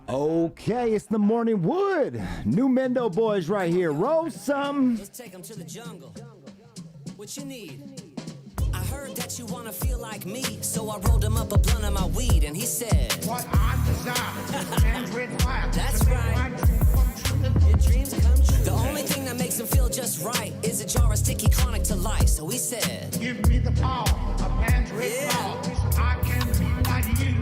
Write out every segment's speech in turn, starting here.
Okay, it's the morning wood. New Mendo boys right here. Roll some. Let's take them to the jungle. What you need? I heard that you wanna feel like me, so I rolled him up a blunt of my weed, and he said, what I desire, and with fire. That's right. Your dreams come true. The only thing that makes him feel just right is a jar of sticky chronic to life. So he said, give me the power of man's red power. I can be like you.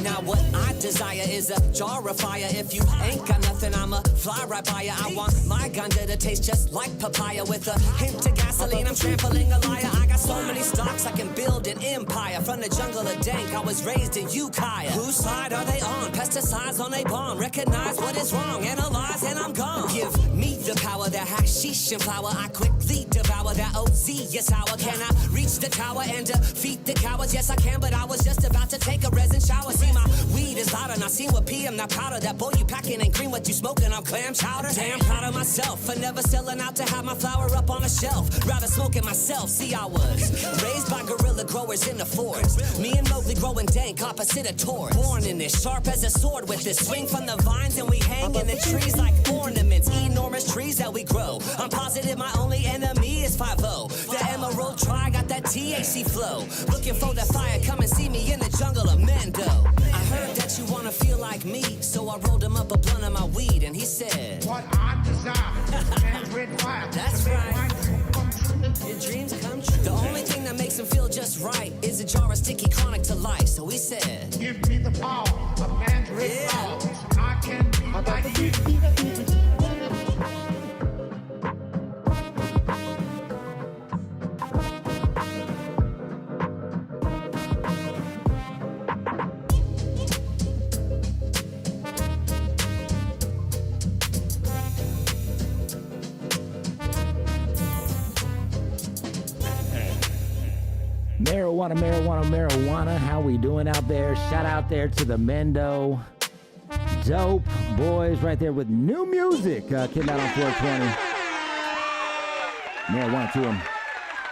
Now what I desire is a jar of fire. If you ain't got nothing, I'ma fly right by ya. I want my ganja to taste just like papaya with a hint of gasoline. I'm trampling a liar. I got so many stocks I can build an empire. From the jungle of dank, I was raised in Ukiah. Whose side are they on? Pesticides on they bomb. Recognize what is wrong, analyze, and I'm gone. Give me the power, that hashish and flower. I quickly devour that OZ, yes, sour. Can I reach the tower and defeat the cowards? Yes, I can, but I was just about to take a resin shower. See, my weed is louder, not seen with PM, not powder. That boy you packing ain't green, what you smoking, I'm clam chowder. Damn proud of myself for never selling out to have my flower up on a shelf. Rather smoke it myself, see I was raised by gorilla growers in the forest. Me and Mowgli growing dank opposite a Taurus. Born in this, sharp as a sword with this. Swing from the vines and we hang in the trees like ornaments. Enormous trees that we grow. I'm positive my only enemy is 5-0. The emerald tri got that THC flow. Looking for the fire, come and see me in the jungle of Mendo. I heard that you wanna feel like me, so I rolled him up a blunt of my weed, and he said, what I desire, and with fire. That's right. Your dreams come true. The only thing that makes him feel just right is a jar of sticky chronic to life. So he said, give me the power of man's red power. I can be like you. Marijuana, marijuana, marijuana. How we doing out there? Shout out there to the Mendo dope boys right there with new music. Came out on 420. Marijuana to them.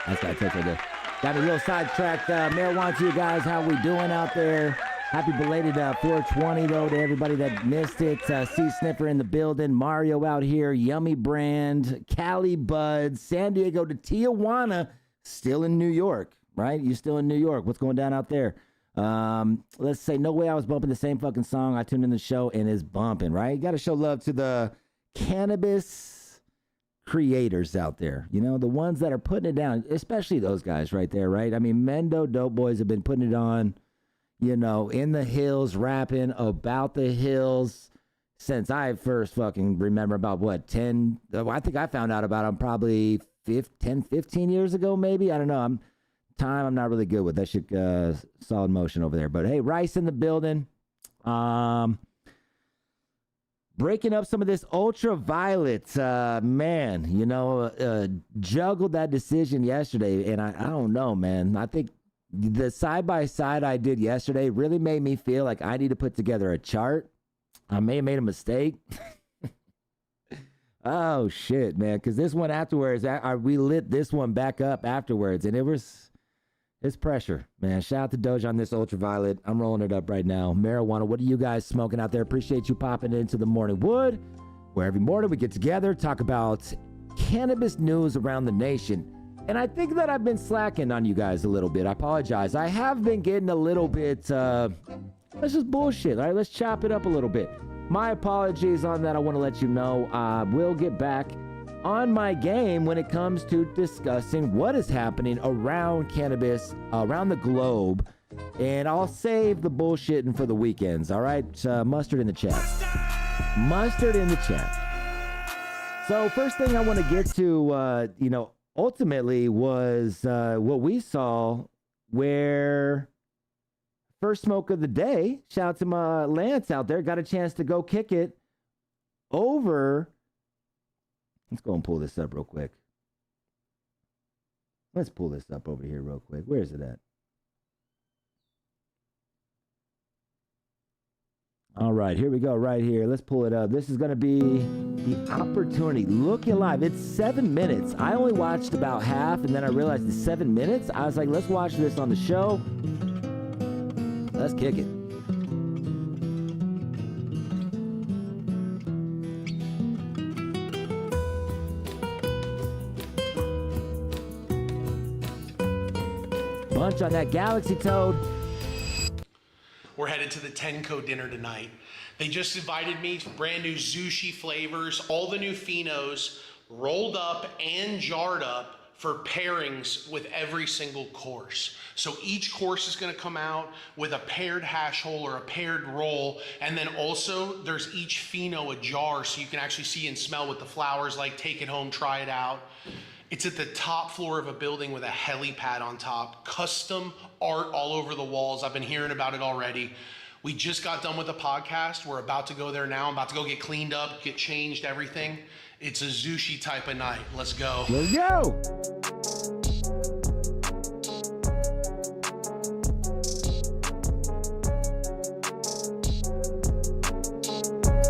That's got to touch right there. Got me a little sidetracked. Marijuana to you guys. How we doing out there? Happy belated 420 though to everybody that missed it. Sea Sniffer in the building. Mario out here. Yummy Brand. Cali Bud. San Diego to Tijuana. Still in New York. Right? You still in New York. What's going down out there? Let's say no way I was bumping the same fucking song. I tuned in the show and it's bumping, right? You got to show love to the cannabis creators out there. You know, the ones that are putting it down, especially those guys right there, right? I mean, Mendo Dope Boys have been putting it on, you know, in the hills, rapping about the hills since I first fucking remember about what, 10, I think I found out about them probably 10, 15 years ago, maybe. I don't know. I'm not really good with that shit. Solid motion over there. But hey, Rice in the building. Breaking up some of this ultraviolet. Man, you know, juggled that decision yesterday. And I don't know, man. I think the side-by-side I did yesterday really made me feel like I need to put together a chart. I may have made a mistake. Oh, shit, man. Because this one afterwards, we lit this one back up afterwards. And it's pressure, man. Shout out to Doge on this ultraviolet. I'm rolling it up right now. Marijuana, what are you guys smoking out there? Appreciate you popping into the Morning Wood, where every morning we get together, talk about cannabis news around the nation. And I think that I've been slacking on you guys a little bit. I apologize. I have been getting a little bit, let's just bullshit, all right? Let's chop it up a little bit. My apologies on that. I want to let you know. We'll get back on my game when it comes to discussing what is happening around cannabis, around the globe. And I'll save the bullshitting for the weekends, all right? Mustard in the chat. Mustard in the chat. So first thing I want to get to, you know, ultimately was what we saw where first smoke of the day, shout out to my Lance out there, got a chance to go kick it over. Let's go and pull this up real quick. Let's pull this up over here real quick. Where is it at? All right, here we go right here. Let's pull it up. This is going to be the opportunity. Looking live. It's 7 minutes. I only watched about half, and then I realized it's 7 minutes. I was like, let's watch this on the show. Let's kick it. munch on that Galaxy Toad. We're headed to the Tenco dinner tonight. They just invited me to brand new sushi flavors, all the new phenos, rolled up and jarred up for pairings with every single course. So each course is gonna come out with a paired hash hole or a paired roll, and then also there's each pheno a jar so you can actually see and smell what the flowers like, take it home, try it out. It's at the top floor of a building with a helipad on top, custom art all over the walls. I've been hearing about it already. We just got done with the podcast. We're about to go there now. I'm about to go get cleaned up, get changed, everything. It's a sushi type of night. Let's go. Let's go.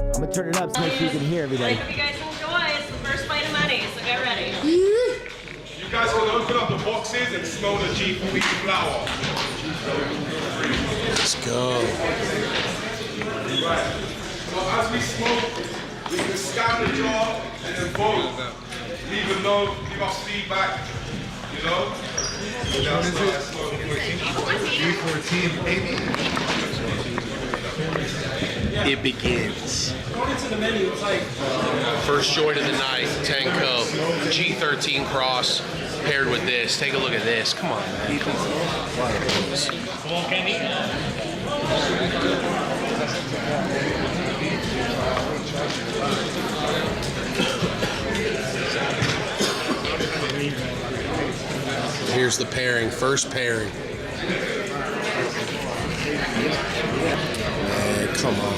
I'm gonna turn it up so you can hear everybody. I hope you guys enjoy. It's the first bite of money, so get ready. You guys can open up the boxes and smell the G4 wheat flour. Let's go. Right. So as we smoke, we can scan the jar and then vote. Leave us feedback, you know? G14, baby. It begins. First joint of the night, Tenco, G13 cross paired with this. Take a look at this. Come on, man. Come on. Here's the pairing, first pairing. Man, come on.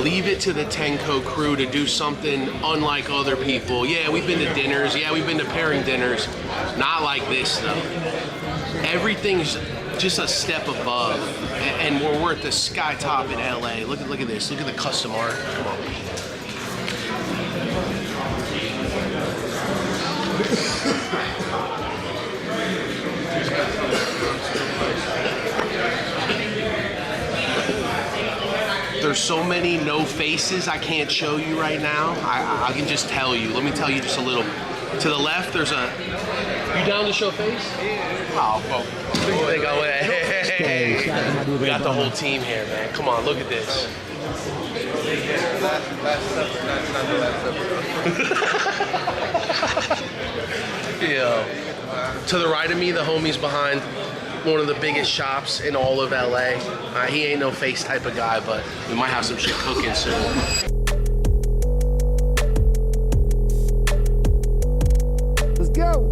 Leave it to the Tenco crew to do something unlike other people. Yeah, we've been to dinners. Yeah, we've been to pairing dinners. Not like this, though. Everything's just a step above. And we're at the sky top in LA. Look at this. Look at the custom art. Come on. There's so many no faces I can't show you right now. I can just tell you. Let me tell you just a little. To the left, there's a. You down to show face? Oh, they go. Hey. We got the whole team here, man. Come on, look at this. Yeah. To the right of me, the homie's behind one of the biggest shops in all of LA. He ain't no face type of guy, but we might have some shit cooking soon. Let's go.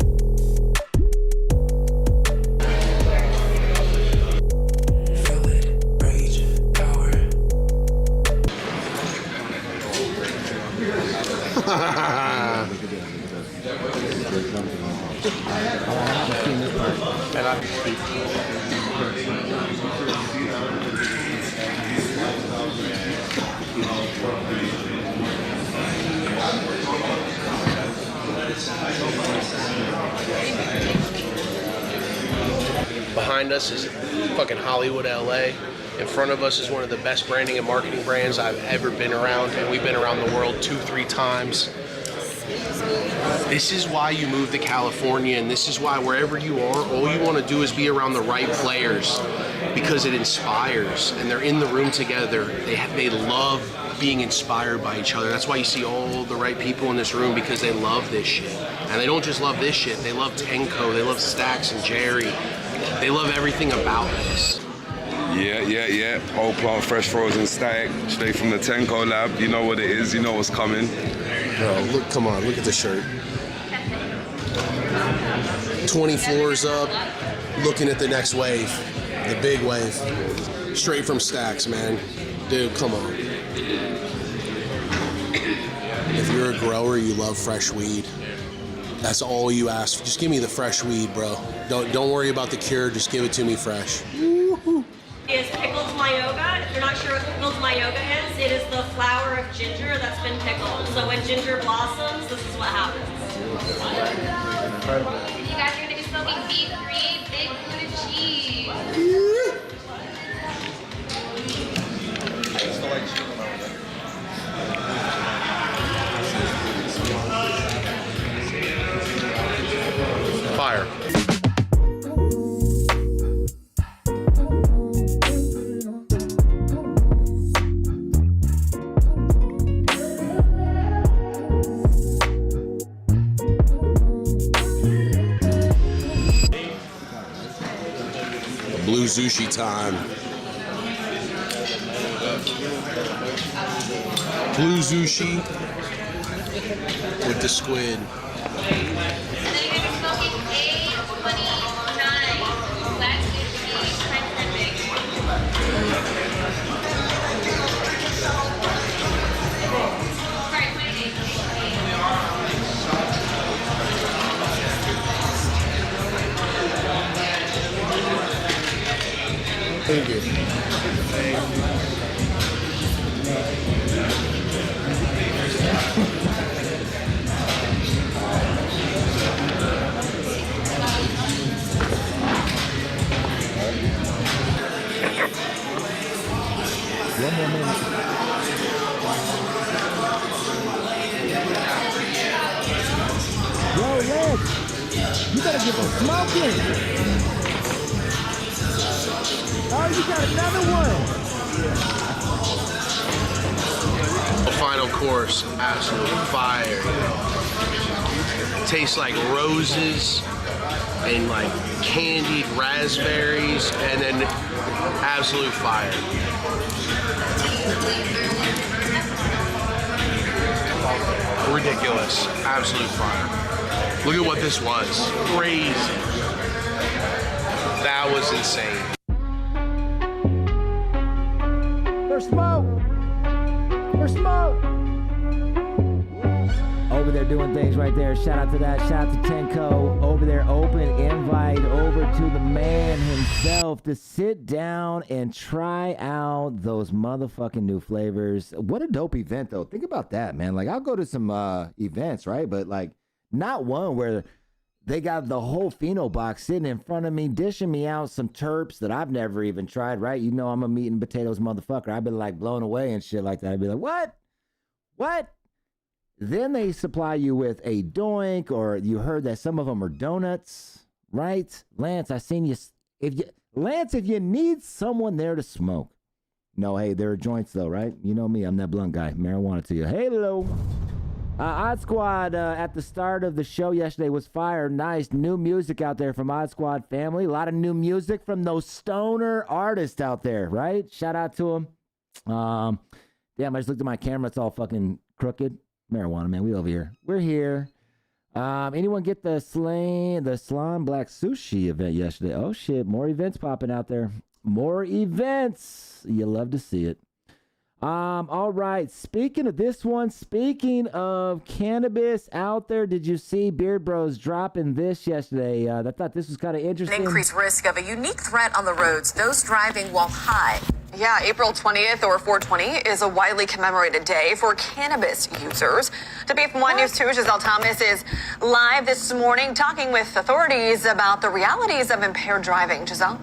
Behind us is fucking Hollywood, LA. In front of us is one of the best branding and marketing brands I've ever been around, and we've been around the world 2-3 times. This is why you move to California, and this is why wherever you are, all you want to do is be around the right players, because it inspires, and they're in the room together. They love being inspired by each other. That's why you see all the right people in this room, because they love this shit. And they don't just love this shit, they love Tenco, they love Stacks and Jerry. They love everything about this. Yeah. Whole plant, fresh frozen stack, straight from the Tenco lab. You know what it is, you know what's coming. Bro, look, come on, look at the shirt. 20 floors up, looking at the next wave, the big wave. Straight from Stacks, man. Dude, come on. If you're a grower, you love fresh weed. That's all you ask for. Just give me the fresh weed, bro. Don't worry about the cure, just give it to me fresh. Is pickled mayoga. If you're not sure what pickled mayoga is, it is the flower of ginger that's been pickled. So when ginger blossoms, this is what happens. You guys are going to be smoking B3, big Buddha cheese. I used to like chicken on that. sushi time. Blue sushi with the squid. Thank you. One more minute. Yo, Red, you better get the smoking. Oh, you got another one. The final course, absolute fire. Tastes like roses and like candied raspberries, and then absolute fire. Ridiculous, absolute fire. Look at what this was, crazy. That was insane. For smoke! For smoke! Over there doing things right there. Shout out to that. Shout out to Tenco. Over there, open invite over to the man himself to sit down and try out those motherfucking new flavors. What a dope event, though. Think about that, man. Like, I'll go to some events, right? But, like, not one where they got the whole pheno box sitting in front of me, dishing me out some terps that I've never even tried, right? You know I'm a meat and potatoes motherfucker. I've been, like, blown away and shit like that. I'd be like, what? What? Then they supply you with a doink, or you heard that some of them are donuts, right? Lance, I seen you. Lance, if you need someone there to smoke. No, hey, there are joints though, right? You know me, I'm that blunt guy. Marijuana to you. Hey, hello. Odd Squad at the start of the show yesterday was fire. Nice new music out there from Odd Squad family. A lot of new music from those stoner artists out there, right? Shout out to them. Damn, I just looked at my camera. It's all fucking crooked. Marijuana, man. We over here. We're here. Anyone get the Slime Black Sushi event yesterday? Oh, shit. More events popping out there. More events. You love to see it. All right. Speaking of this one, speaking of cannabis out there, did you see Beard Bros dropping this yesterday? I thought this was kind of interesting. An increased risk of a unique threat on the roads, those driving while high. Yeah, April 20th, or 420, is a widely commemorated day for cannabis users. WFMY News 2, Giselle Thomas is live this morning talking with authorities about the realities of impaired driving. Giselle?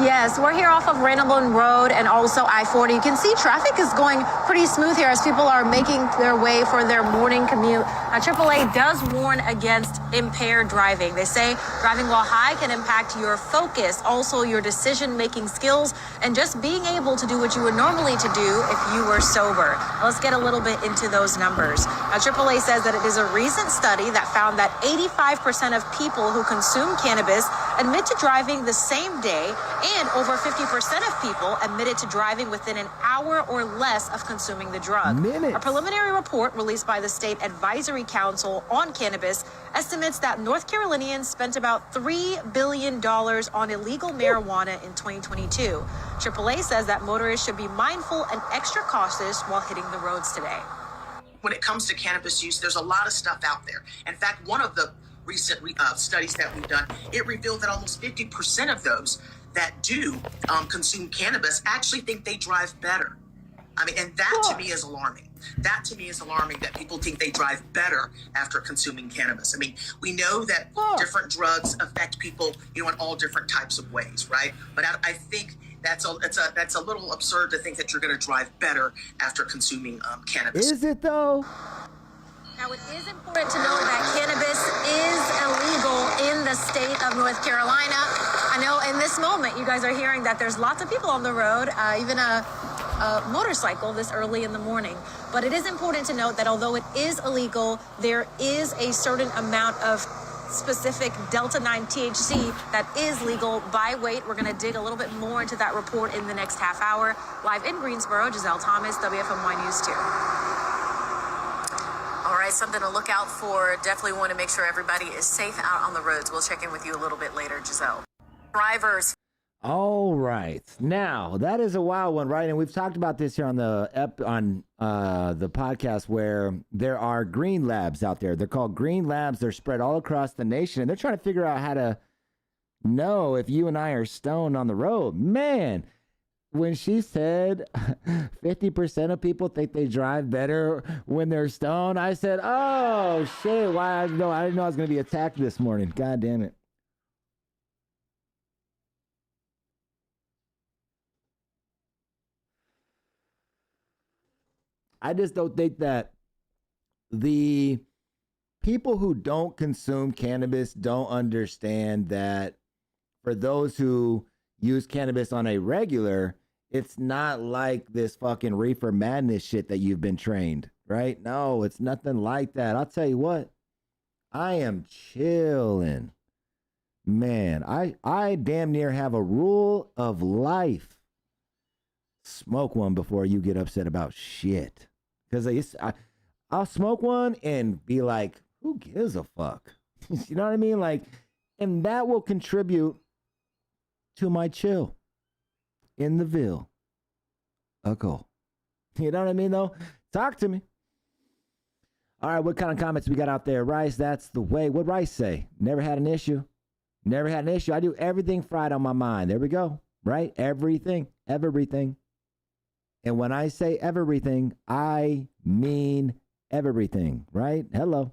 Yes, we're here off of Randleman Road and also I-40. You can see traffic is going pretty smooth here as people are making their way for their morning commute. AAA does warn against impaired driving. They say driving while high can impact your focus, also your decision-making skills, and just being able to do what you would normally to do if you were sober. Let's get a little bit into those numbers. AAA says that it is a recent study that found that 85% of people who consume cannabis admit to driving the same day, and over 50% of people admitted to driving within an hour or less of consuming the drug. A preliminary report released by the State Advisory Council on Cannabis estimates that North Carolinians spent about $3 billion on illegal marijuana in 2022. AAA says that motorists should be mindful and extra cautious while hitting the roads today. When it comes to cannabis use, there's a lot of stuff out there. In fact, one of the recent studies that we've done, it revealed that almost 50% of those that do consume cannabis actually think they drive better. I mean, and that to me is alarming. That to me is alarming, that people think they drive better after consuming cannabis. I mean, we know that different drugs affect people, in all different types of ways, right? But I think that's a little absurd to think that you're going to drive better after consuming cannabis. Is it though? Now, it is important to know that cannabis is illegal in the state of North Carolina. I know in this moment, you guys are hearing that there's lots of people on the road, even a motorcycle this early in the morning. But it is important to note that although it is illegal, there is a certain amount of specific Delta 9 THC that is legal by weight. We're going to dig a little bit more into that report in the next half hour. Live in Greensboro, Giselle Thomas, WFMY News 2. All right, something to look out for. Definitely want to make sure everybody is safe out on the roads. We'll check in with you a little bit later, Giselle. Drivers. All right. Now, that is a wild one, right? And we've talked about this here on the podcast where there are green labs out there. They're called green labs. They're spread all across the nation, and they're trying to figure out how to know if you and I are stoned on the road. Man, when she said 50% of people think they drive better when they're stoned, I said, oh, shit, why? I didn't know I was going to be attacked this morning. God damn it. I just don't think that the people who don't consume cannabis don't understand that for those who use cannabis on a regular, it's not like this fucking reefer madness shit that you've been trained, right? No, it's nothing like that. I'll tell you what, I am chilling. Man, I damn near have a rule of life. Smoke one before you get upset about shit. Because I'll smoke one and be like, who gives a fuck? You know what I mean? Like, and that will contribute to my chill in the Ville. A goal. You know what I mean, though? Talk to me. All right, what kind of comments we got out there? Rice, that's the way. What Rice say? Never had an issue. Never had an issue. I do everything fried on my mind. There we go. Right? Everything. Everything. And when I say everything, I mean everything, right? Hello.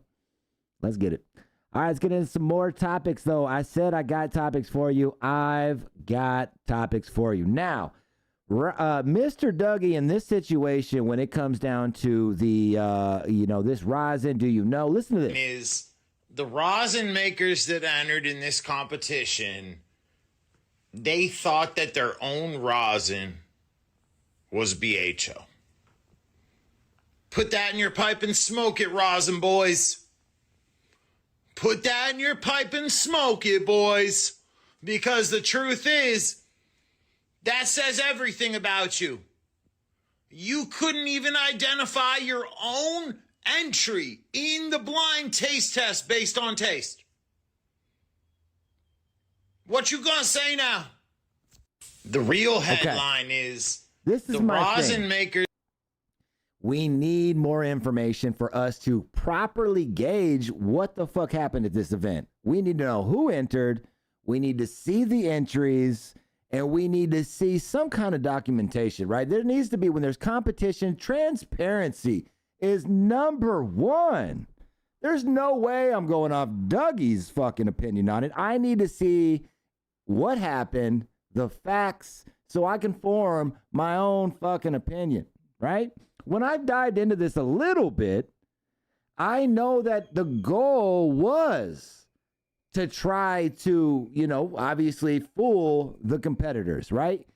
Let's get it. All right, let's get into some more topics, though. I said I got topics for you. I've got topics for you. Now, Mr. Dougie, in this situation, when it comes down to the, this rosin, do you know? Listen to this. Is the rosin makers that entered in this competition, they thought that their own rosin was BHO. Put that in your pipe and smoke it, rosin boys. Put that in your pipe and smoke it, boys. Because the truth is, that says everything about you. You couldn't even identify your own entry in the blind taste test based on taste. What you gonna say now? The real headline is... This is the rosin makers. We need more information for us to properly gauge what the fuck happened at this event. We need to know who entered. We need to see the entries, and we need to see some kind of documentation, right? There needs to be, when there's competition, transparency is number one. There's no way I'm going off Dougie's fucking opinion on it. I need to see what happened, the facts, so I can form my own fucking opinion, right? When I've dived into this a little bit, I know that the goal was to try to, obviously fool the competitors, right?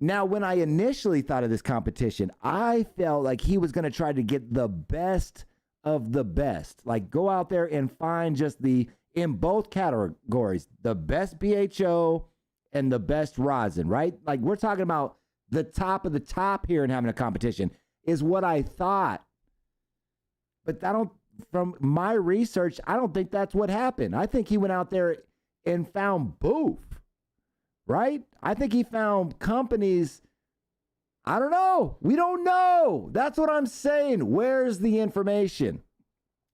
Now, when I initially thought of this competition, I felt like he was going to try to get the best of the best. Like, go out there and find just in both categories, the best BHO and the best rosin, right? Like, we're talking about the top of the top here and having a competition is what I thought. But from my research, I don't think that's what happened. I think he went out there and found booth, right? I think he found companies. I don't know. We don't know. That's what I'm saying. Where's the information?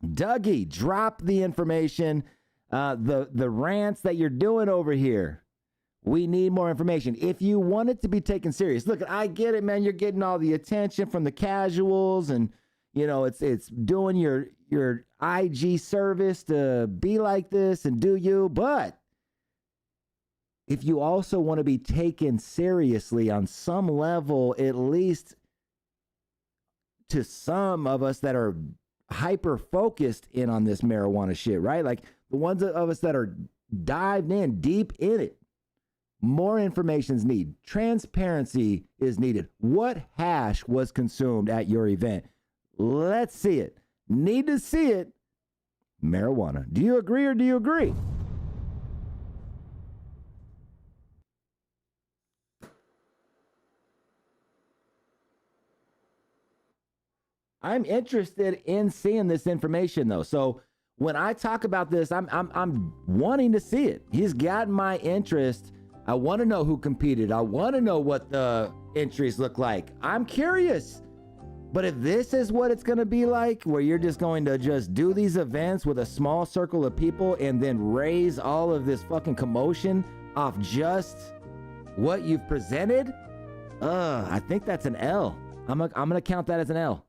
Dougie, drop the information. The rants that you're doing over here. We need more information. If you want it to be taken serious, look, I get it, man. You're getting all the attention from the casuals, and it's doing your IG service to be like this and do you. But if you also want to be taken seriously on some level, at least to some of us that are hyper focused in on this marijuana shit, right? Like the ones of us that are dived in deep in it. More information is needed. Transparency is needed. What hash was consumed at your event? Let's see it. Need to see it. marijuana. Do you agree or do you agree? I'm interested in seeing this information though. So when I talk about this, I'm wanting to see it. He's got my interest. I want to know who competed. I want to know what the entries look like. I'm curious. But if this is what it's going to be like, where you're just going to just do these events with a small circle of people and then raise all of this fucking commotion off just what you've presented, I think that's an L. I'm gonna count that as an L.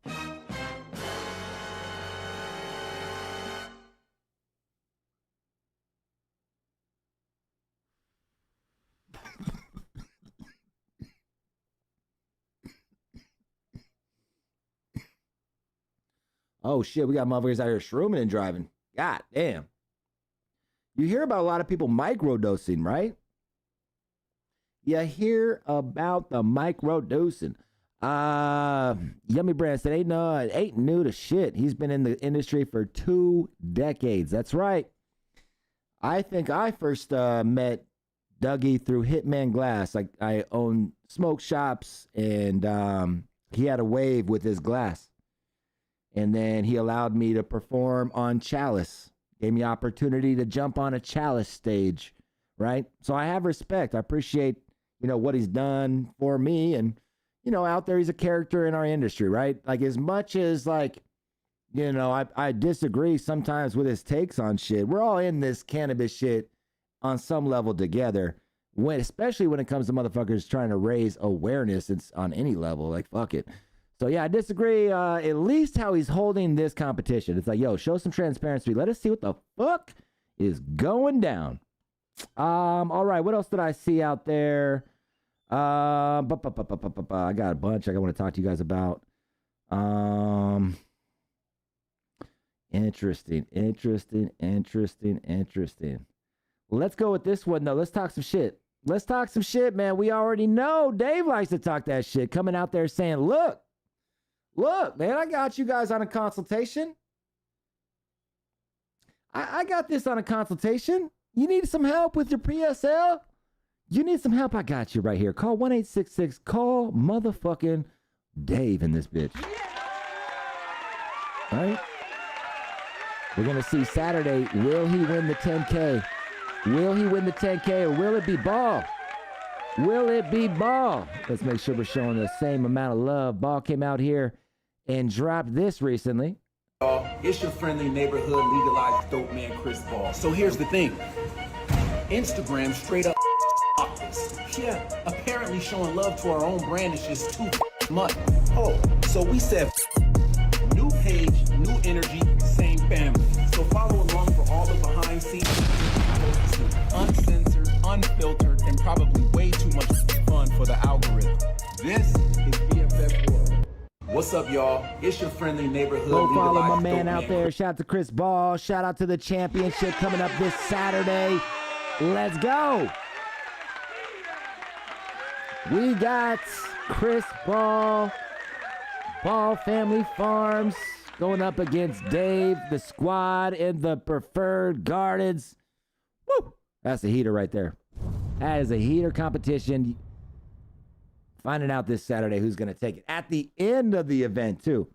Oh shit, we got motherfuckers out here shrooming and driving. God damn. You hear about a lot of people microdosing, right? You hear about the microdosing. Yummy Brand said, ain't new to shit. He's been in the industry for 2 decades. That's right. I think I first met Dougie through Hitman Glass. Like I own smoke shops and he had a wave with his glass. And then he allowed me to perform on Chalice. Gave me opportunity to jump on a Chalice stage, right? So I have respect. I appreciate, what he's done for me. And, out there, he's a character in our industry, right? Like as much as I disagree sometimes with his takes on shit. We're all in this cannabis shit on some level together. Especially when it comes to motherfuckers trying to raise awareness, it's on any level. Like, fuck it. So yeah, I disagree at least how he's holding this competition. It's like, yo, show some transparency. Let us see what the fuck is going down. All right, what else did I see out there? I got a bunch I want to talk to you guys about. Interesting. Let's go with this one, though. Let's talk some shit. Man. We already know Dave likes to talk that shit. Coming out there saying, look, man, I got you guys on a consultation. I got this on a consultation. You need some help with your PSL? You need some help? I got you right here. Call 1-866. Call motherfucking Dave in this bitch. All right? We're going to see Saturday. Will he win the 10K? Will he win the 10K or will it be Ball? Let's make sure we're showing the same amount of love. Ball came out here and dropped this recently. It's your friendly neighborhood legalized dope man, Chris Ball. So here's the thing. Instagram straight up this. Yeah, apparently showing love to our own brand is just too much. Oh, so we said new page, new energy, same family. So follow along for all the behind scenes, uncensored, unfiltered, and probably way too much fun for the algorithm. This is BFF World. What's up, y'all? It's your friendly neighborhood. Go follow my man out there. Shout out to Chris Ball. Shout out to the championship coming up this Saturday. Let's go. We got Chris Ball, Ball Family Farms, going up against Dave, the squad, and the Preferred Gardens. Woo! That's a heater right there. That is a heater competition. Finding out this Saturday who's going to take it. At the end of the event, too.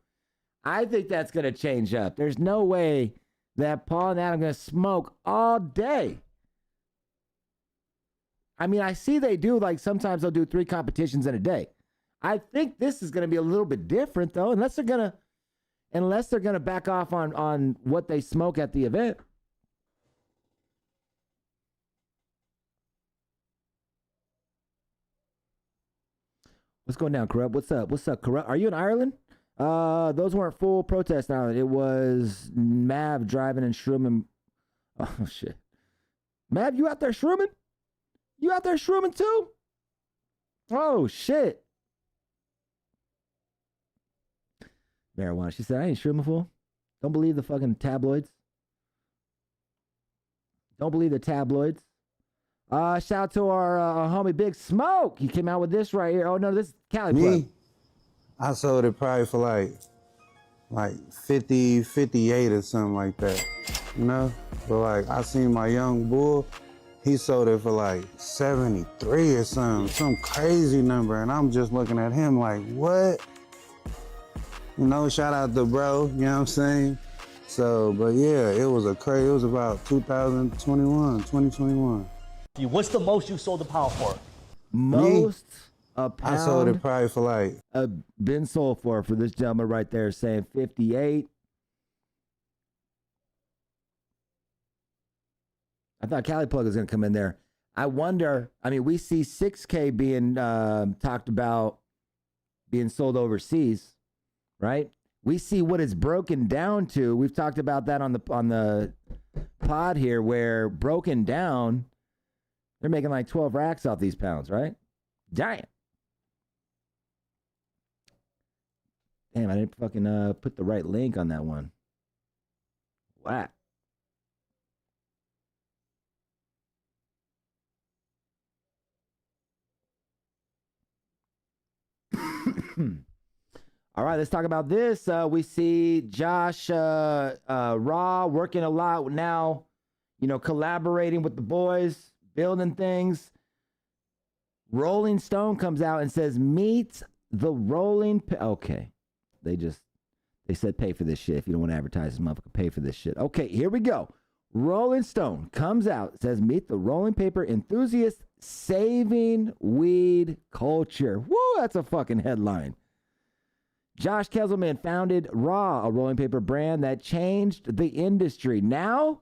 I think that's going to change up. There's no way that Paul and Adam are going to smoke all day. I mean, I see they do, like, sometimes they'll do 3 competitions in a day. I think this is going to be a little bit different, though, unless they're going to back off on what they smoke at the event. What's going down, Corrupt? What's up, Corrupt? Are you in Ireland? Those weren't full protest Ireland. It was Mav driving and shrooming. Oh, shit. Mav, you out there shrooming? You out there shrooming too? Oh, shit. Marijuana. She said, I ain't shrooming, fool. Don't believe the fucking tabloids. Don't believe the tabloids. Shout out to our homie Big Smoke. He came out with this right here. Oh, no, this is Cali Plug. I sold it probably for like 50, 58 or something like that. you know? But like, I seen my young bull, he sold it for like 73 or something, some crazy number. And I'm just looking at him like, what? You know, shout out to bro, you know what I'm saying? So, but yeah, it was about 2021. What's the most you sold a pound for? Most a pound. I sold it probably for like. Been sold for this gentleman right there saying 58. I thought Cali Plug was going to come in there. I wonder, I mean, we see 6K being talked about being sold overseas, right? We see what it's broken down to. We've talked about that on the pod here, where broken down, they're making like 12 racks off these pounds, right? Damn, I didn't fucking put the right link on that one. Wow. All right, let's talk about this. We see Josh Raw working a lot now, you know, collaborating with the boys, building things. Rolling Stone comes out and says, meet the Rolling... Okay, they said pay for this shit. If you don't want to advertise this motherfucker, pay for this shit. Okay, here we go. Rolling Stone comes out, says, meet the rolling paper enthusiast saving weed culture. Woo, that's a fucking headline. Josh Kesselman founded Raw, a rolling paper brand that changed the industry. Now,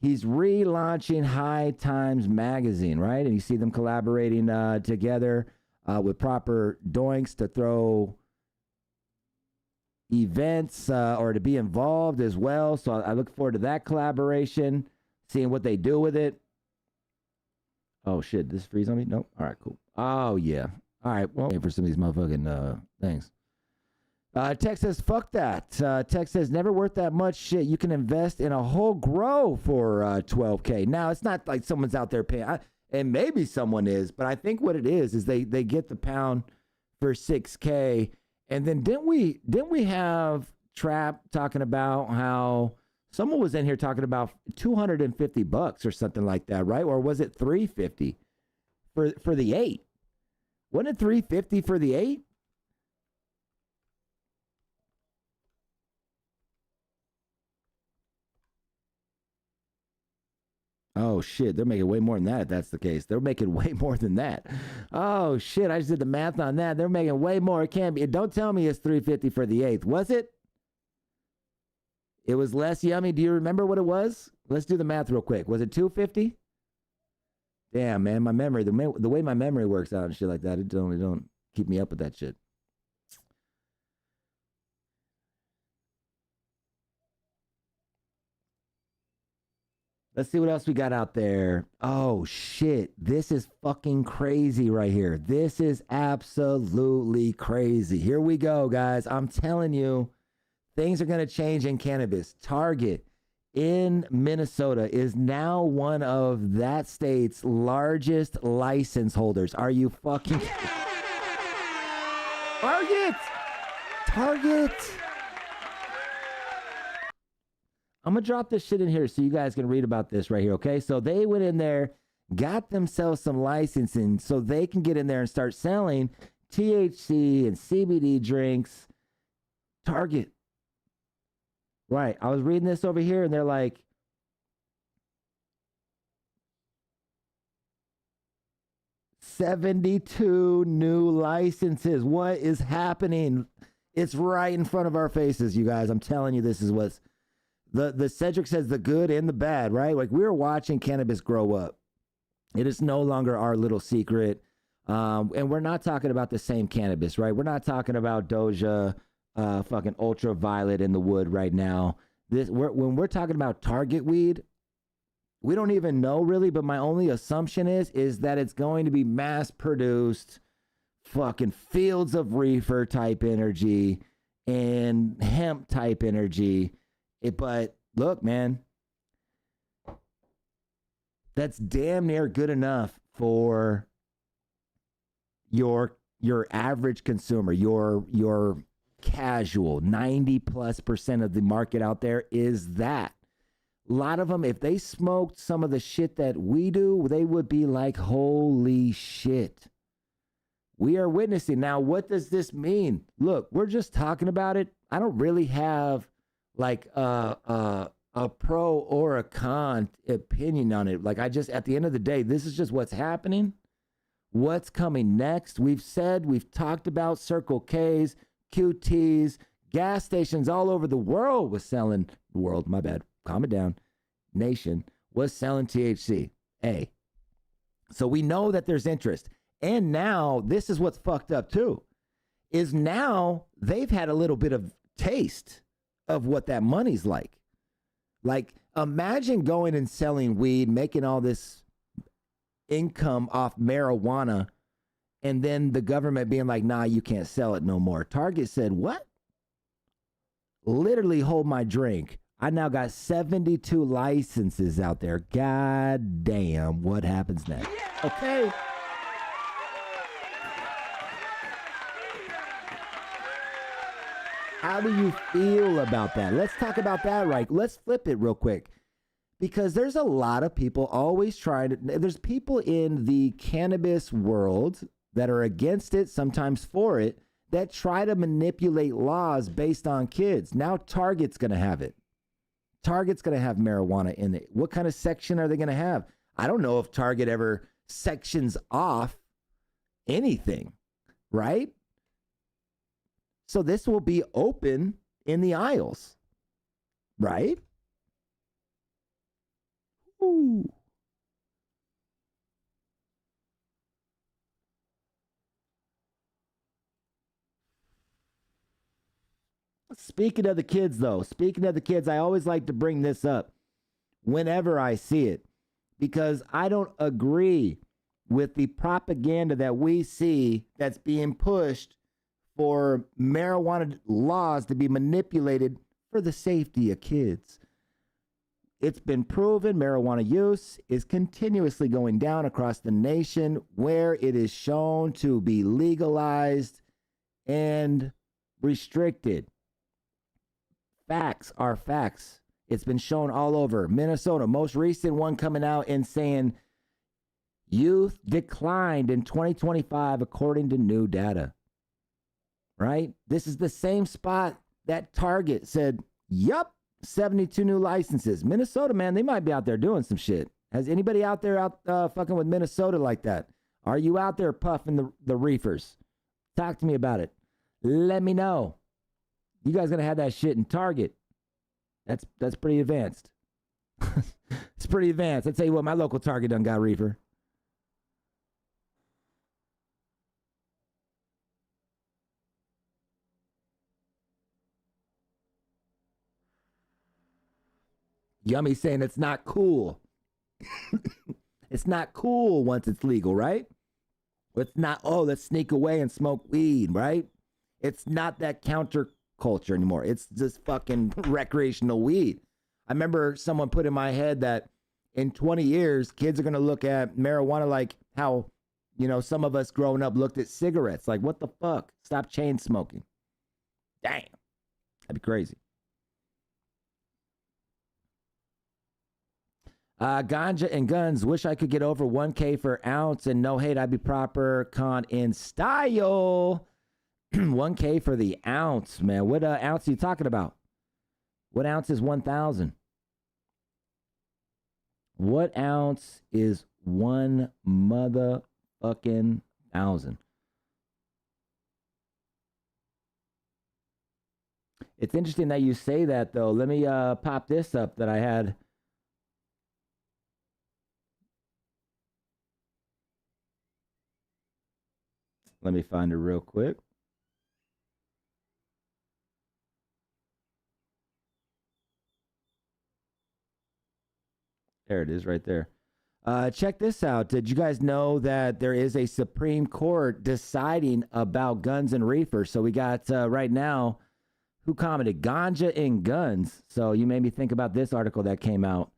he's relaunching High Times magazine, right? And you see them collaborating together with proper doinks to throw events or to be involved as well. So I look forward to that collaboration, seeing what they do with it. Oh, shit. This freeze on me? Nope. All right, cool. Oh, yeah. All right. Well, wait for some of these motherfucking things. Tech says, fuck that. Tech says, never worth that much shit. You can invest in a whole grow for $12K. Now, it's not like someone's out there paying, and maybe someone is, but I think what it is they get the pound for $6K. And then didn't we have Trap talking about how someone was in here talking about $250 or something like that, right? Or was it $350 for the 8? Wasn't it $350 for the 8? Oh, shit. They're making way more than that if that's the case. They're making way more than that. Oh, shit. I just did the math on that. They're making way more. It can't be. Don't tell me it's $350 for the 8th. Was it? It was less yummy. Do you remember what it was? Let's do the math real quick. Was it $250? Damn, man. My memory, the way my memory works out and shit like that, it don't keep me up with that shit. Let's see what else we got out there. Oh, shit. This is fucking crazy right here. This is absolutely crazy. Here we go, guys. I'm telling you, things are going to change in cannabis. Target in Minnesota is now one of that state's largest license holders. Are you fucking... Target! I'm going to drop this shit in here so you guys can read about this right here, okay? So they went in there, got themselves some licensing so they can get in there and start selling THC and CBD drinks. Target. Right. I was reading this over here and they're like, "72 new licenses. What is happening?" It's right in front of our faces, you guys. I'm telling you, this is what's... The Cedric says the good and the bad, right? Like, we're watching cannabis grow up. It is no longer our little secret. And we're not talking about the same cannabis, right? We're not talking about Doja, fucking ultraviolet in the wood right now. When we're talking about Target weed, we don't even know really, but my only assumption is that it's going to be mass produced fucking fields of reefer type energy and hemp type energy. But look, man, that's damn near good enough for your average consumer, your casual. 90+% of the market out there is that. A lot of them, if they smoked some of the shit that we do, they would be like, holy shit. We are witnessing. Now, what does this mean? Look, we're just talking about it. I don't really have like a pro or a con opinion on it. Like, I just, at the end of the day, this is just what's happening. What's coming next? We've talked about Circle K's, QT's, gas stations all over the world was selling, my bad, calm it down, nation, was selling THC. So we know that there's interest. And now, this is what's fucked up too, is now they've had a little bit of taste of what that money's like. Like, imagine going and selling weed, making all this income off marijuana, and then the government being like, nah, you can't sell it no more. Target said, what? Literally, hold my drink. I now got 72 licenses out there. God damn, what happens next? Okay. How do you feel about that? Let's talk about that, right? Let's flip it real quick. Because there's a lot of people always trying to, there's people in the cannabis world that are against it, sometimes for it, that try to manipulate laws based on kids. Now Target's going to have it. Target's going to have marijuana in it. What kind of section are they going to have? I don't know if Target ever sections off anything, right? So this will be open in the aisles, right? Ooh. Speaking of the kids, though, I always like to bring this up whenever I see it, because I don't agree with the propaganda that we see that's being pushed for marijuana laws to be manipulated for the safety of kids. It's been proven marijuana use is continuously going down across the nation where it is shown to be legalized and restricted. Facts are facts. It's been shown all over. Minnesota, most recent one coming out and saying youth declined in 2025 according to new data. Right? This is the same spot that Target said, yup, 72 new licenses. Minnesota, man, they might be out there doing some shit. Has anybody out there fucking with Minnesota like that? Are you out there puffing the reefers? Talk to me about it. Let me know. You guys gonna have that shit in Target. That's pretty advanced. It's pretty advanced. I tell you what, my local Target done got reefer. Yummy saying it's not cool. It's not cool once it's legal, right? It's not, oh, let's sneak away and smoke weed, right? It's not that counterculture anymore. It's just fucking recreational weed. I remember someone put in my head that in 20 years, kids are going to look at marijuana like how, you know, some of us growing up looked at cigarettes. Like, what the fuck? Stop chain smoking. Damn. That'd be crazy. Ganja and guns. Wish I could get over 1K for ounce and no hate. I'd be proper con in style. 1K for the ounce, man. What ounce are you talking about? What ounce is 1,000? What ounce is 1 motherfucking 1,000? It's interesting that you say that, though. Let me pop this up that I had. Let me find it real quick. There it is right there. Check this out. Did you guys know that there is a Supreme Court deciding about guns and reefer? So we got right now, who commented? Ganja and guns. So you made me think about this article that came out.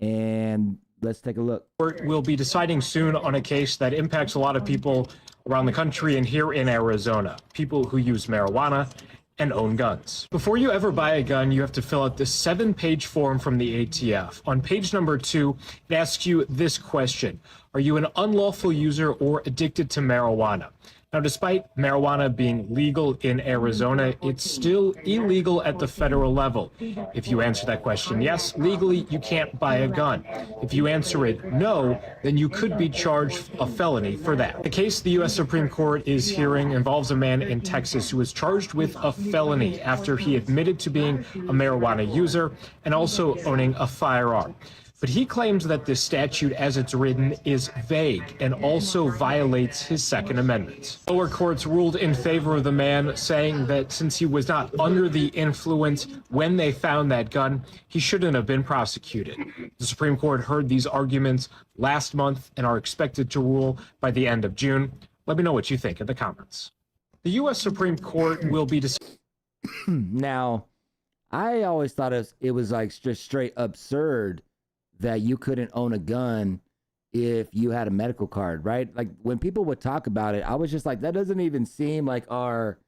And let's take a look. Court will be deciding soon on a case that impacts a lot of people around the country and here in Arizona. People who use marijuana and own guns. Before you ever buy a gun, you have to fill out this 7-page form from the ATF. On page number 2, it asks you this question: are you an unlawful user or addicted to marijuana? Now, despite marijuana being legal in Arizona, it's still illegal at the federal level. If you answer that question yes, legally, you can't buy a gun. If you answer it no, then you could be charged a felony for that. The case the U.S. Supreme Court is hearing involves a man in Texas who was charged with a felony after he admitted to being a marijuana user and also owning a firearm. But he claims that this statute, as it's written, is vague and also violates his Second Amendment. Lower courts ruled in favor of the man, saying that since he was not under the influence when they found that gun, he shouldn't have been prosecuted. The Supreme Court heard these arguments last month and are expected to rule by the end of June. Let me know what you think in the comments. The U.S. Supreme Court will be Now, I always thought it was like just straight absurd that you couldn't own a gun if you had a medical card, right? Like when people would talk about it, I was just like, that doesn't even seem like our,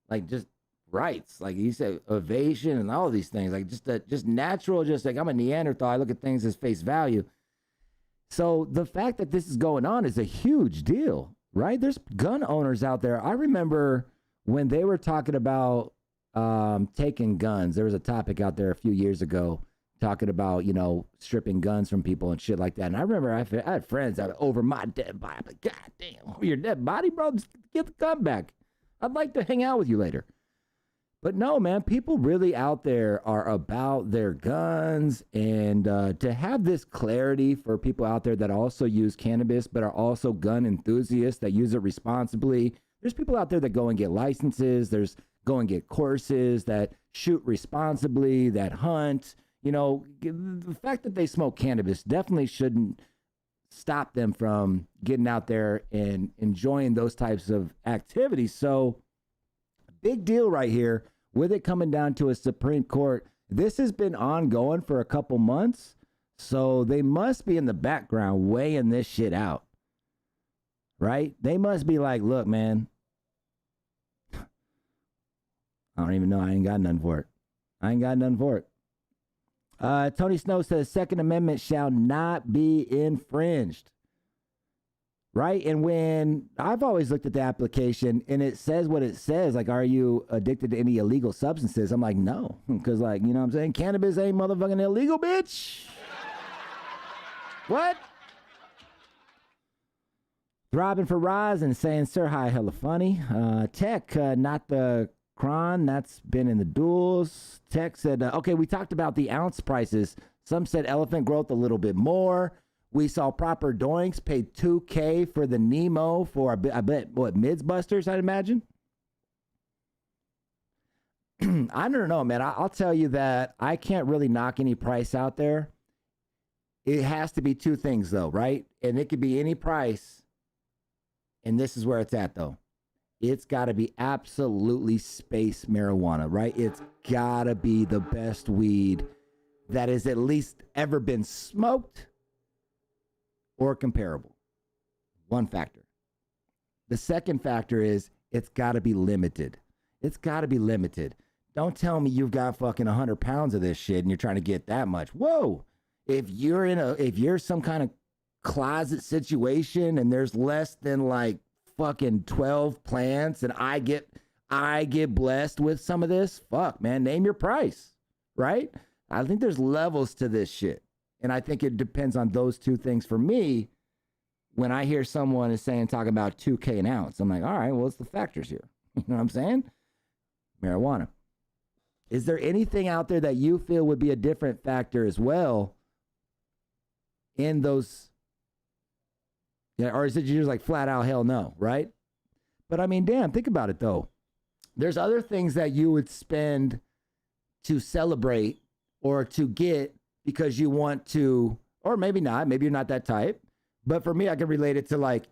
like just rights. Like you said, evasion and all of these things, like just natural, just like I'm a Neanderthal. I look at things as face value. So the fact that this is going on is a huge deal, right? There's gun owners out there. I remember when they were talking about taking guns, there was a topic out there a few years ago talking about, you know, stripping guns from people and shit like that. And I remember I had friends out over my dead body. I'm like, God damn, over your dead body, bro, just get the gun back. I'd like to hang out with you later. But no, man, people really out there are about their guns. And to have this clarity for people out there that also use cannabis, but are also gun enthusiasts that use it responsibly. There's people out there that go and get licenses. There's go and get courses, that shoot responsibly, that hunt. You know, the fact that they smoke cannabis definitely shouldn't stop them from getting out there and enjoying those types of activities. So, big deal right here with it coming down to a Supreme Court. This has been ongoing for a couple months, so they must be in the background weighing this shit out, right? They must be like, look, man, I don't even know. I ain't got nothing for it. I ain't got nothing for it. Tony Snow says Second Amendment shall not be infringed. Right? And when I've always looked at the application and it says what it says, like, are you addicted to any illegal substances? I'm like, no. Because, like, you know what I'm saying? Cannabis ain't motherfucking illegal, bitch. What? Throbbing for Roz and saying SirHIGh hella funny. Tech, not the Cron, that's been in the duels. Tech said, okay, we talked about the ounce prices. Some said elephant growth a little bit more. We saw Proper Doinks paid $2K for the Nemo for, I bet, what, Mids Busters, I'd imagine? I don't know, man. I'll tell you that I can't really knock any price out there. It has to be two things, though, right? And it could be any price. And this is where it's at, though. It's got to be absolutely space marijuana, right? It's got to be the best weed that has at least ever been smoked or comparable. One factor. The second factor is it's got to be limited. It's got to be limited. Don't tell me you've got fucking 100 pounds of this shit and you're trying to get that much. Whoa. If you're some kind of closet situation and there's less than like fucking 12 plants and I get blessed with some of this, fuck, man, name your price, right? I think there's levels to this shit. And I think it depends on those two things. For me, when I hear someone is talking about 2K an ounce, I'm like, all right, well, what's the factors here? You know what I'm saying? Marijuana. Is there anything out there that you feel would be a different factor as well in those? Yeah, or is it just like flat out hell no, right? But I mean, damn, think about it though. There's other things that you would spend to celebrate or to get because you want to, or maybe not, maybe you're not that type. But for me, I can relate it to like,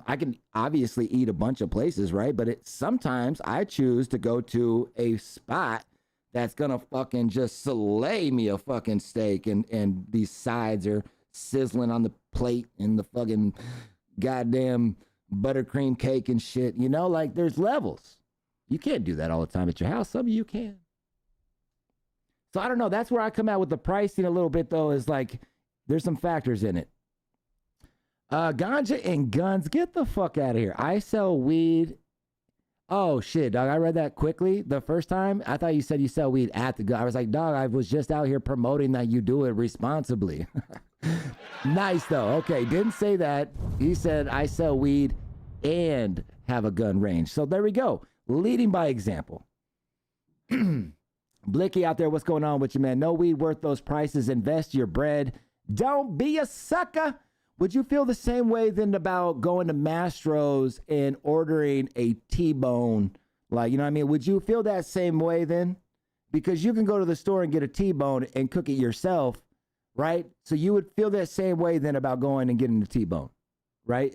I can obviously eat a bunch of places, right? But sometimes I choose to go to a spot that's gonna fucking just slay me a fucking steak and these sides are sizzling on the plate and the fucking goddamn buttercream cake and shit. You know, like there's levels. You can't do that all the time at your house. Some of you can. So I don't know. That's where I come out with the pricing a little bit, though, is like there's some factors in it. Ganja and guns, get the fuck out of here. I sell weed. Oh, shit, dog. I read that quickly the first time. I thought you said you sell weed at the gun. I was like, dog, I was just out here promoting that you do it responsibly. Nice, though. Okay, didn't say that. He said, I sell weed and have a gun range. So there we go. Leading by example. Blicky out there, what's going on with you, man? No weed worth those prices. Invest your bread. Don't be a sucker. Would you feel the same way then about going to Mastro's and ordering a T-bone? Like, you know what I mean? Would you feel that same way then? Because you can go to the store and get a T-bone and cook it yourself, right? So you would feel that same way then about going and getting a T-bone, right?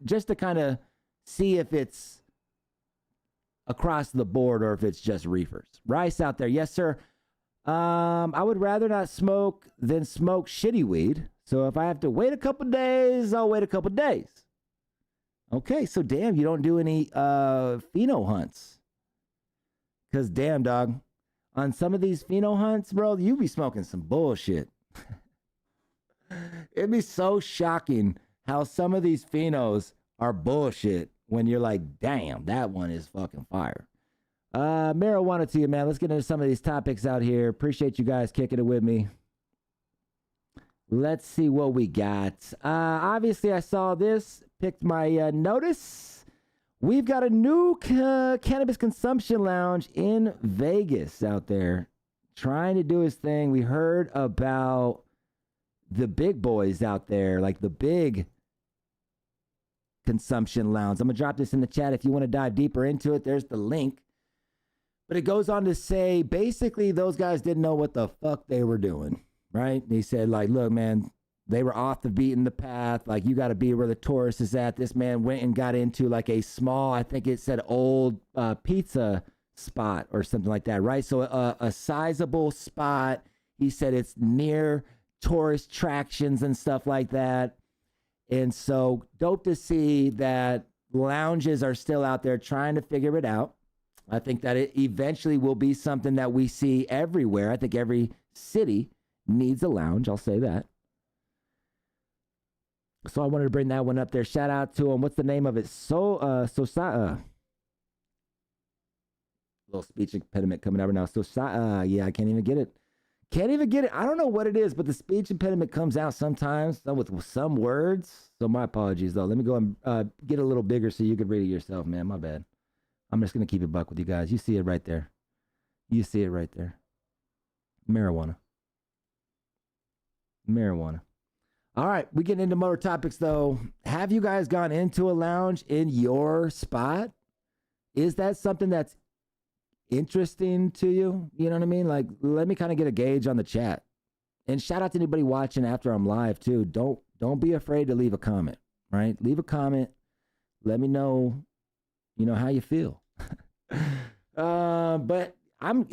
Just to kind of see if it's across the board or if it's just reefers. Rice out there. Yes, sir. I would rather not smoke than smoke shitty weed. So if I have to wait a couple days, I'll wait a couple days. Okay, so damn, you don't do any pheno hunts. Because damn, dog, on some of these pheno hunts, bro, you be smoking some bullshit. It'd be so shocking how some of these phenos are bullshit when you're like, damn, that one is fucking fire. Marijuana to you, man. Let's get into some of these topics out here. Appreciate you guys kicking it with me. Let's see what we got. Obviously, I saw this, picked my notice. We've got a new cannabis consumption lounge in Vegas out there trying to do his thing. We heard about the big boys out there, like the big consumption lounge. I'm going to drop this in the chat if you want to dive deeper into it. There's the link. But it goes on to say, basically, those guys didn't know what the fuck they were doing. Right? He said, like, look, man, they were off the beaten the path. Like, you got to be where the tourist is at. This man went and got into like a small, I think it said old pizza spot or something like that. Right? So a sizable spot. He said it's near tourist attractions and stuff like that. And so dope to see that lounges are still out there trying to figure it out. I think that it eventually will be something that we see everywhere. I think every city needs a lounge. I'll say that. So I wanted to bring that one up there. Shout out to him. What's the name of it? Little speech impediment coming out right now. Yeah, I can't even get it. Can't even get it. I don't know what it is, but the speech impediment comes out sometimes with some words. So my apologies, though. Let me go and get a little bigger so you can read it yourself, man. My bad. I'm just going to keep it buck with you guys. You see it right there. You see it right there. Marijuana. All right, we get into more topics, though. Have you guys gone into a lounge in your spot? Is that something that's interesting to you? You know what I mean? Like, let me kind of get a gauge on the chat. And shout out to anybody watching after I'm live, too. Don't be afraid to leave a comment, right? Leave a comment. Let me know, how you feel. But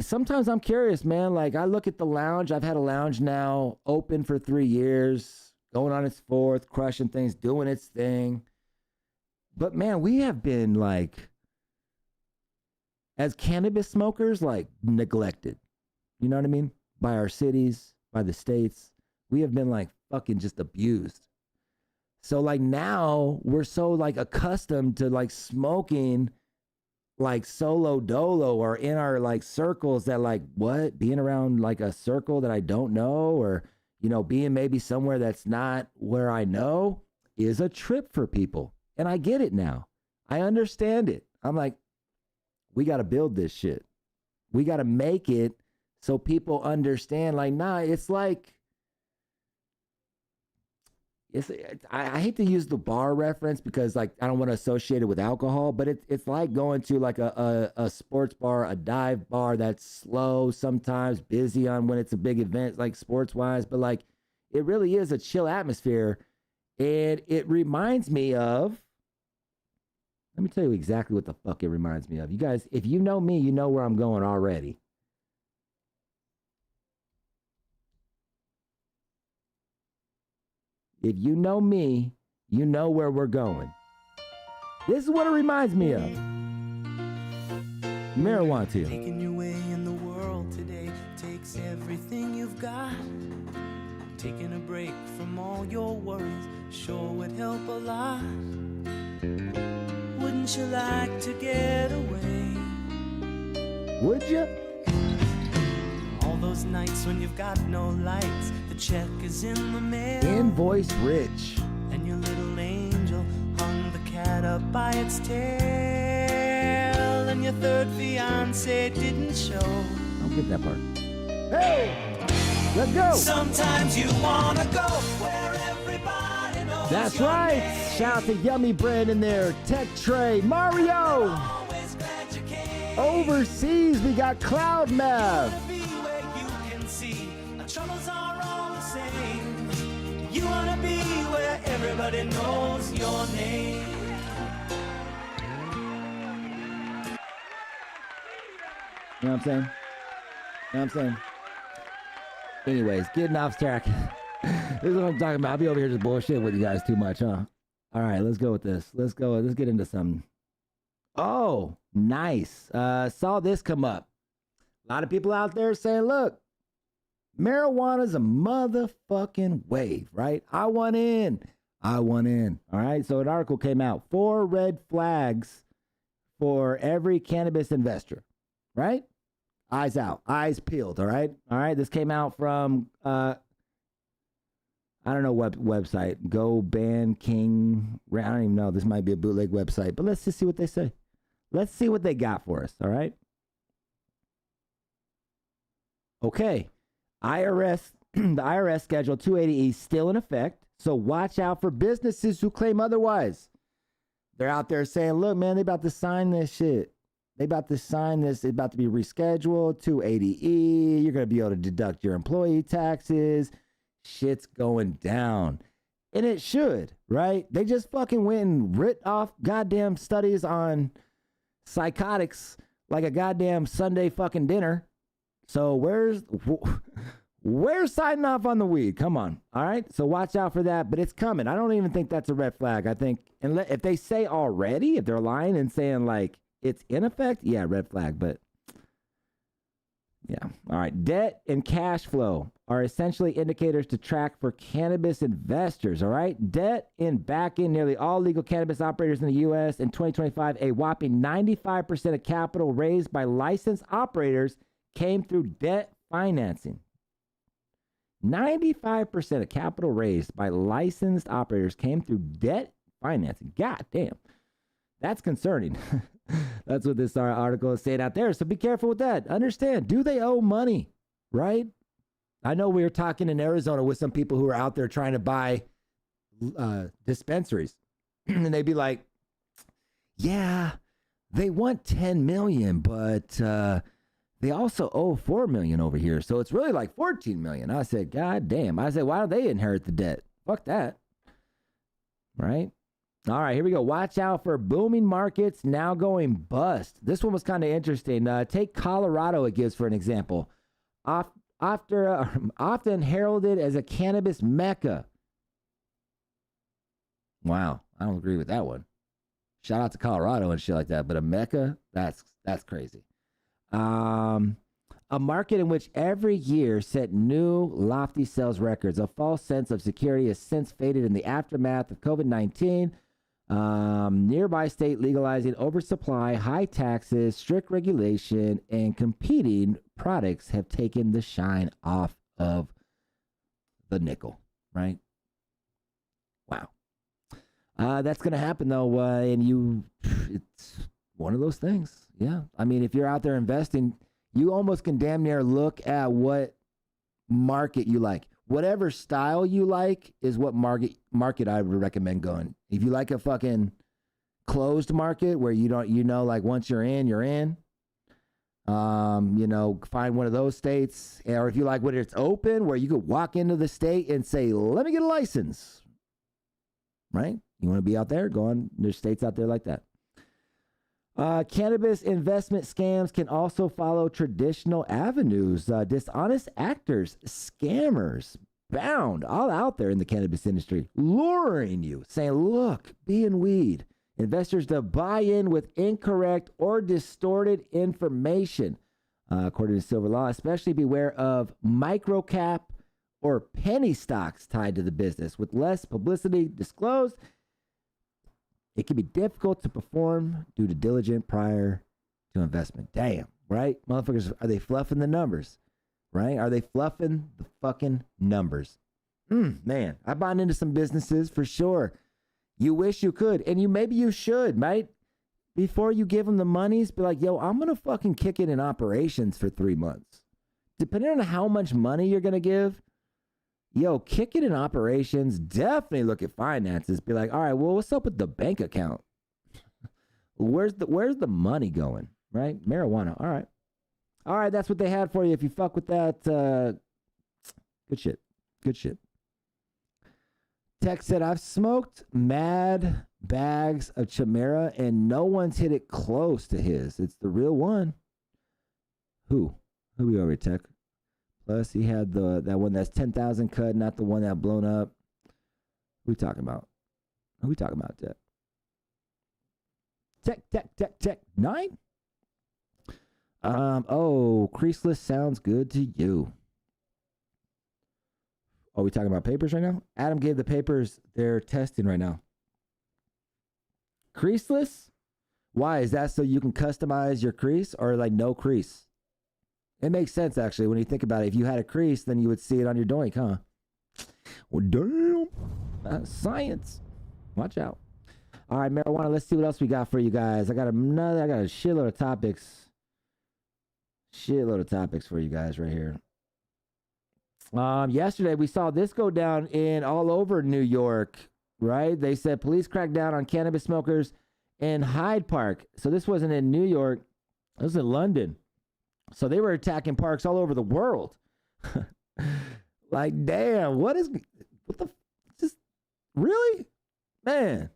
sometimes I'm curious, man. Like, I look at the lounge. I've had a lounge now open for 3 years, going on its fourth, crushing things, doing its thing. But man, we have been like, as cannabis smokers, like neglected. You know what I mean? By our cities, by the states. We have been like fucking just abused. So like now we're so like accustomed to like smoking like solo dolo or in our like circles that like what being around like a circle that I don't know or being maybe somewhere that's not where I know is a trip for people. And I get it now. I understand it. I'm like, we got to build this shit. We got to make it so people understand like, nah, it's like, I hate to use the bar reference because like I don't want to associate it with alcohol, but it's like going to like a sports bar, a dive bar that's slow, sometimes busy on when it's a big event like sports wise, but like it really is a chill atmosphere. And it reminds me of, let me tell you exactly what the fuck it reminds me of. You guys, if you know me, you know where I'm going already. If you know me, you know where we're going. This is what it reminds me of. marijuana to you. Making your way in the world today takes everything you've got. Taking a break from all your worries sure would help a lot. Wouldn't you like to get away? Would you? All those nights when you've got no lights, the check is in the mail. Invoice rich. And your little angel hung the cat up by its tail. And your third fiance didn't show. I'll get that part. Hey! Let's go! Sometimes you wanna go where everybody knows. That's right! Shout out to Yummy Brand in there, Tech Tray, Mario! Overseas, we got Cloud Mav. Troubles are all the same. You wanna be where everybody knows your name. You know what I'm saying? You know what I'm saying? Anyways, getting off track. This is what I'm talking about. I'll be over here just bullshit with you guys too much, huh? All right, let's go with this. Let's get into something. Oh, nice. Saw this come up. A lot of people out there saying, look, marijuana's a motherfucking wave, right? I want in. All right, so an article came out. 4 red flags for every cannabis investor, right? Eyes out, eyes peeled, all right? All right, this came out from, I don't know what website, Go Ban King, I don't even know. This might be a bootleg website, but let's just see what they say. Let's see what they got for us, all right? Okay. The IRS Schedule 280E is still in effect, so watch out for businesses who claim otherwise. They're out there saying, look, man, they about to sign this shit. They about to sign this. It's about to be rescheduled, 280E. You're going to be able to deduct your employee taxes. Shit's going down. And it should, right? They just fucking went and writ off goddamn studies on psychotics like a goddamn Sunday fucking dinner. So where's signing off on the weed? Come on. All right. So watch out for that, but it's coming. I don't even think that's a red flag. I think if they say already, if they're lying and saying like it's in effect, yeah, red flag, but yeah. All right. Debt and cash flow are essentially indicators to track for cannabis investors. All right. Debt in backing nearly all legal cannabis operators in the U.S. in 2025, a whopping 95% of capital raised by licensed operators came through debt financing. 95% of capital raised by licensed operators came through debt financing. God damn. That's concerning. That's what this article is saying out there. So be careful with that. Understand, do they owe money, right? I know we were talking in Arizona with some people who are out there trying to buy dispensaries. And they'd be like, yeah, they want 10 million, but they also owe 4 million over here. So it's really like 14 million. I said, God damn. I said, why don't they inherit the debt? Fuck that. Right? All right, here we go. Watch out for booming markets now going bust. This one was kind of interesting. Take Colorado, it gives for an example. Often heralded as a cannabis mecca. Wow, I don't agree with that one. Shout out to Colorado and shit like that, but a mecca, that's crazy. A market in which every year set new lofty sales records. A false sense of security has since faded in the aftermath of COVID-19. Nearby state legalizing oversupply, high taxes, strict regulation, and competing products have taken the shine off of the nickel, right? Wow. That's going to happen, though, and it's one of those things. Yeah. I mean, if you're out there investing, you almost can damn near look at what market you like. Whatever style you like is what market I would recommend going. If you like a fucking closed market where you don't, like once you're in, you're in. Find one of those states. Or if you like when it's open, where you could walk into the state and say, let me get a license. Right? You want to be out there? Go on. There's states out there like that. Cannabis investment scams can also follow traditional avenues. Dishonest actors, scammers, bound all out there in the cannabis industry, luring you, saying, look, be in weed. investors to buy in with incorrect or distorted information. According to Silver Law, especially beware of microcap or penny stocks tied to the business. With less publicity disclosed, it can be difficult to perform due to diligence prior to investment. Damn, right? Motherfuckers, are they fluffing the numbers? Right? Are they fluffing the fucking numbers? Man, I bought into some businesses for sure. You wish you could, and maybe you should, right? Before you give them the monies, be like, yo, I'm going to fucking kick it in operations for 3 months. Depending on how much money you're going to give, yo, kick it in operations. Definitely look at finances. Be like, all right, well, what's up with the bank account? Where's the money going, right? Marijuana. All right. All right, that's what they had for you. If you fuck with that, good shit. Good shit. Tech said, I've smoked mad bags of Chimera and no one's hit it close to his. It's the real one. Who we over Tech? Plus, he had that one that's 10,000 cut, not the one that blown up. Who we talking about? Who we talking about, Tech? 9? Creaseless sounds good to you. Are we talking about papers right now? Adam gave the papers they're testing right now. Creaseless? Why? Is that so you can customize your crease or like no crease? It makes sense, actually, when you think about it. If you had a crease, then you would see it on your doink, huh? Well, damn. That's science. Watch out. All right, marijuana, let's see what else we got for you guys. I got a shitload of topics. Shitload of topics for you guys right here. Yesterday, we saw this go down in all over New York, right? They said police cracked down on cannabis smokers in Hyde Park. So this wasn't in New York. This was in London. So they were attacking parks all over the world. Like, damn, really? Man.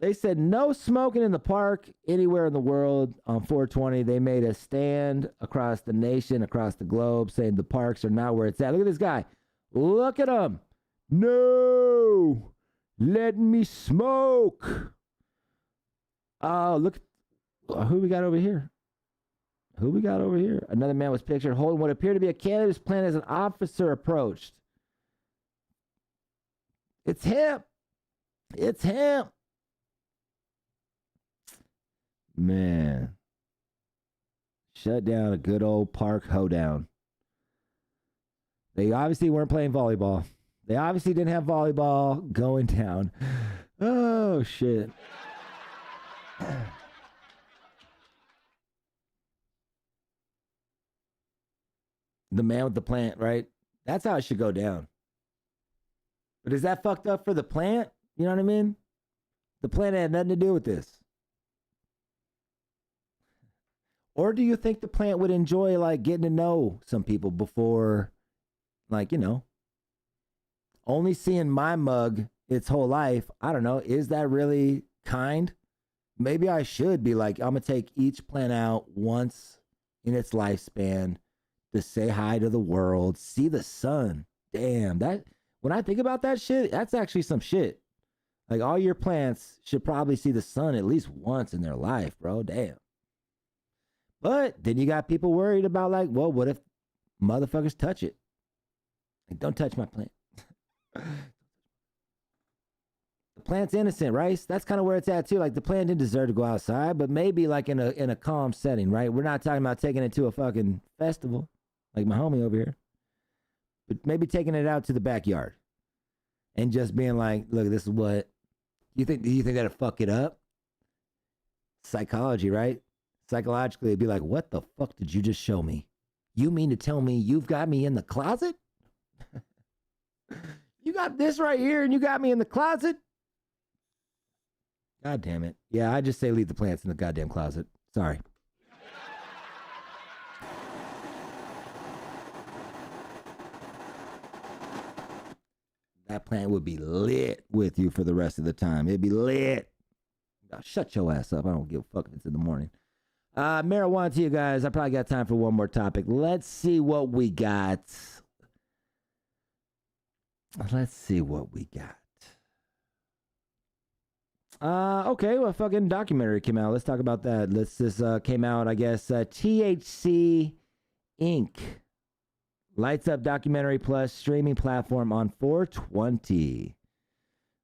They said no smoking in the park anywhere in the world on 420. They made a stand across the nation, across the globe, saying the parks are not where it's at. Look at this guy. Look at him. No, let me smoke. Oh, look. Who we got over here? Another man was pictured holding what appeared to be a cannabis plant as an officer approached. It's him. Man. Shut down a good old park hoedown. They obviously weren't playing volleyball. They obviously didn't have volleyball going down. Oh, shit. The man with the plant, right? That's how it should go down. But is that fucked up for the plant? You know what I mean? The plant had nothing to do with this. Or do you think the plant would enjoy, like, getting to know some people before, like, you know, only seeing my mug its whole life? I don't know. Is that really kind? Maybe I should be like, I'm going to take each plant out once in its lifespan to say hi to the world, see the sun. Damn, that, when I think about that shit, that's actually some shit. Like, all your plants should probably see the sun at least once in their life, bro. Damn. But then you got people worried about, like, well, what if motherfuckers touch it? Like, don't touch my plant. The plant's innocent, right? That's kind of where it's at too. Like, the plant didn't deserve to go outside, but maybe like in a calm setting, right? We're not talking about taking it to a fucking festival, like my homie over here, but maybe taking it out to the backyard and just being like, look, this is what you think. Do you think that'll fuck it up? Psychology, right? Psychologically, it'd be like, what the fuck did you just show me? You mean to tell me you've got me in the closet? You got this right here and you got me in the closet? God damn it. Yeah, I just say leave the plants in the goddamn closet. Sorry. That plant would be lit with you for the rest of the time. It'd be lit. Oh, shut your ass up. I don't give a fuck if it's in the morning. Marijuana to you guys. I probably got time for one more topic. Let's see what we got. Okay, well, fucking documentary came out. Let's talk about that. This came out, I guess, THC Inc. Lights Up Documentary Plus streaming platform on 420.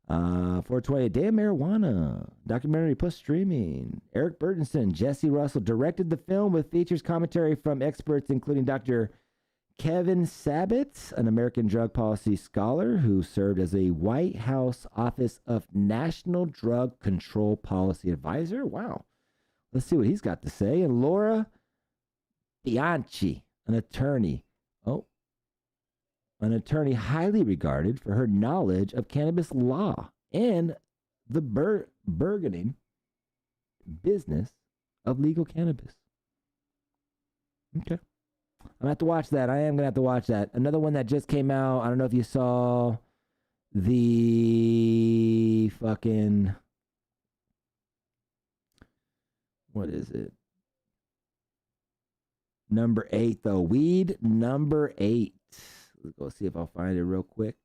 420, A Day of Marijuana. Documentary plus streaming. Eric Burtonson, Jesse Russell directed the film with features commentary from experts including Dr. Kevin Sabet, an American drug policy scholar who served as a White House Office of National Drug Control Policy Advisor. Wow. Let's see what he's got to say. And Laura Bianchi, an attorney. An attorney highly regarded for her knowledge of cannabis law and the burgeoning business of legal cannabis. Okay. I'm going to have to watch that. I am going to have to watch that. Another one that just came out. I don't know if you saw the fucking... What is it? Number 8, though. Weed number 8. Let's go see if I'll find it real quick.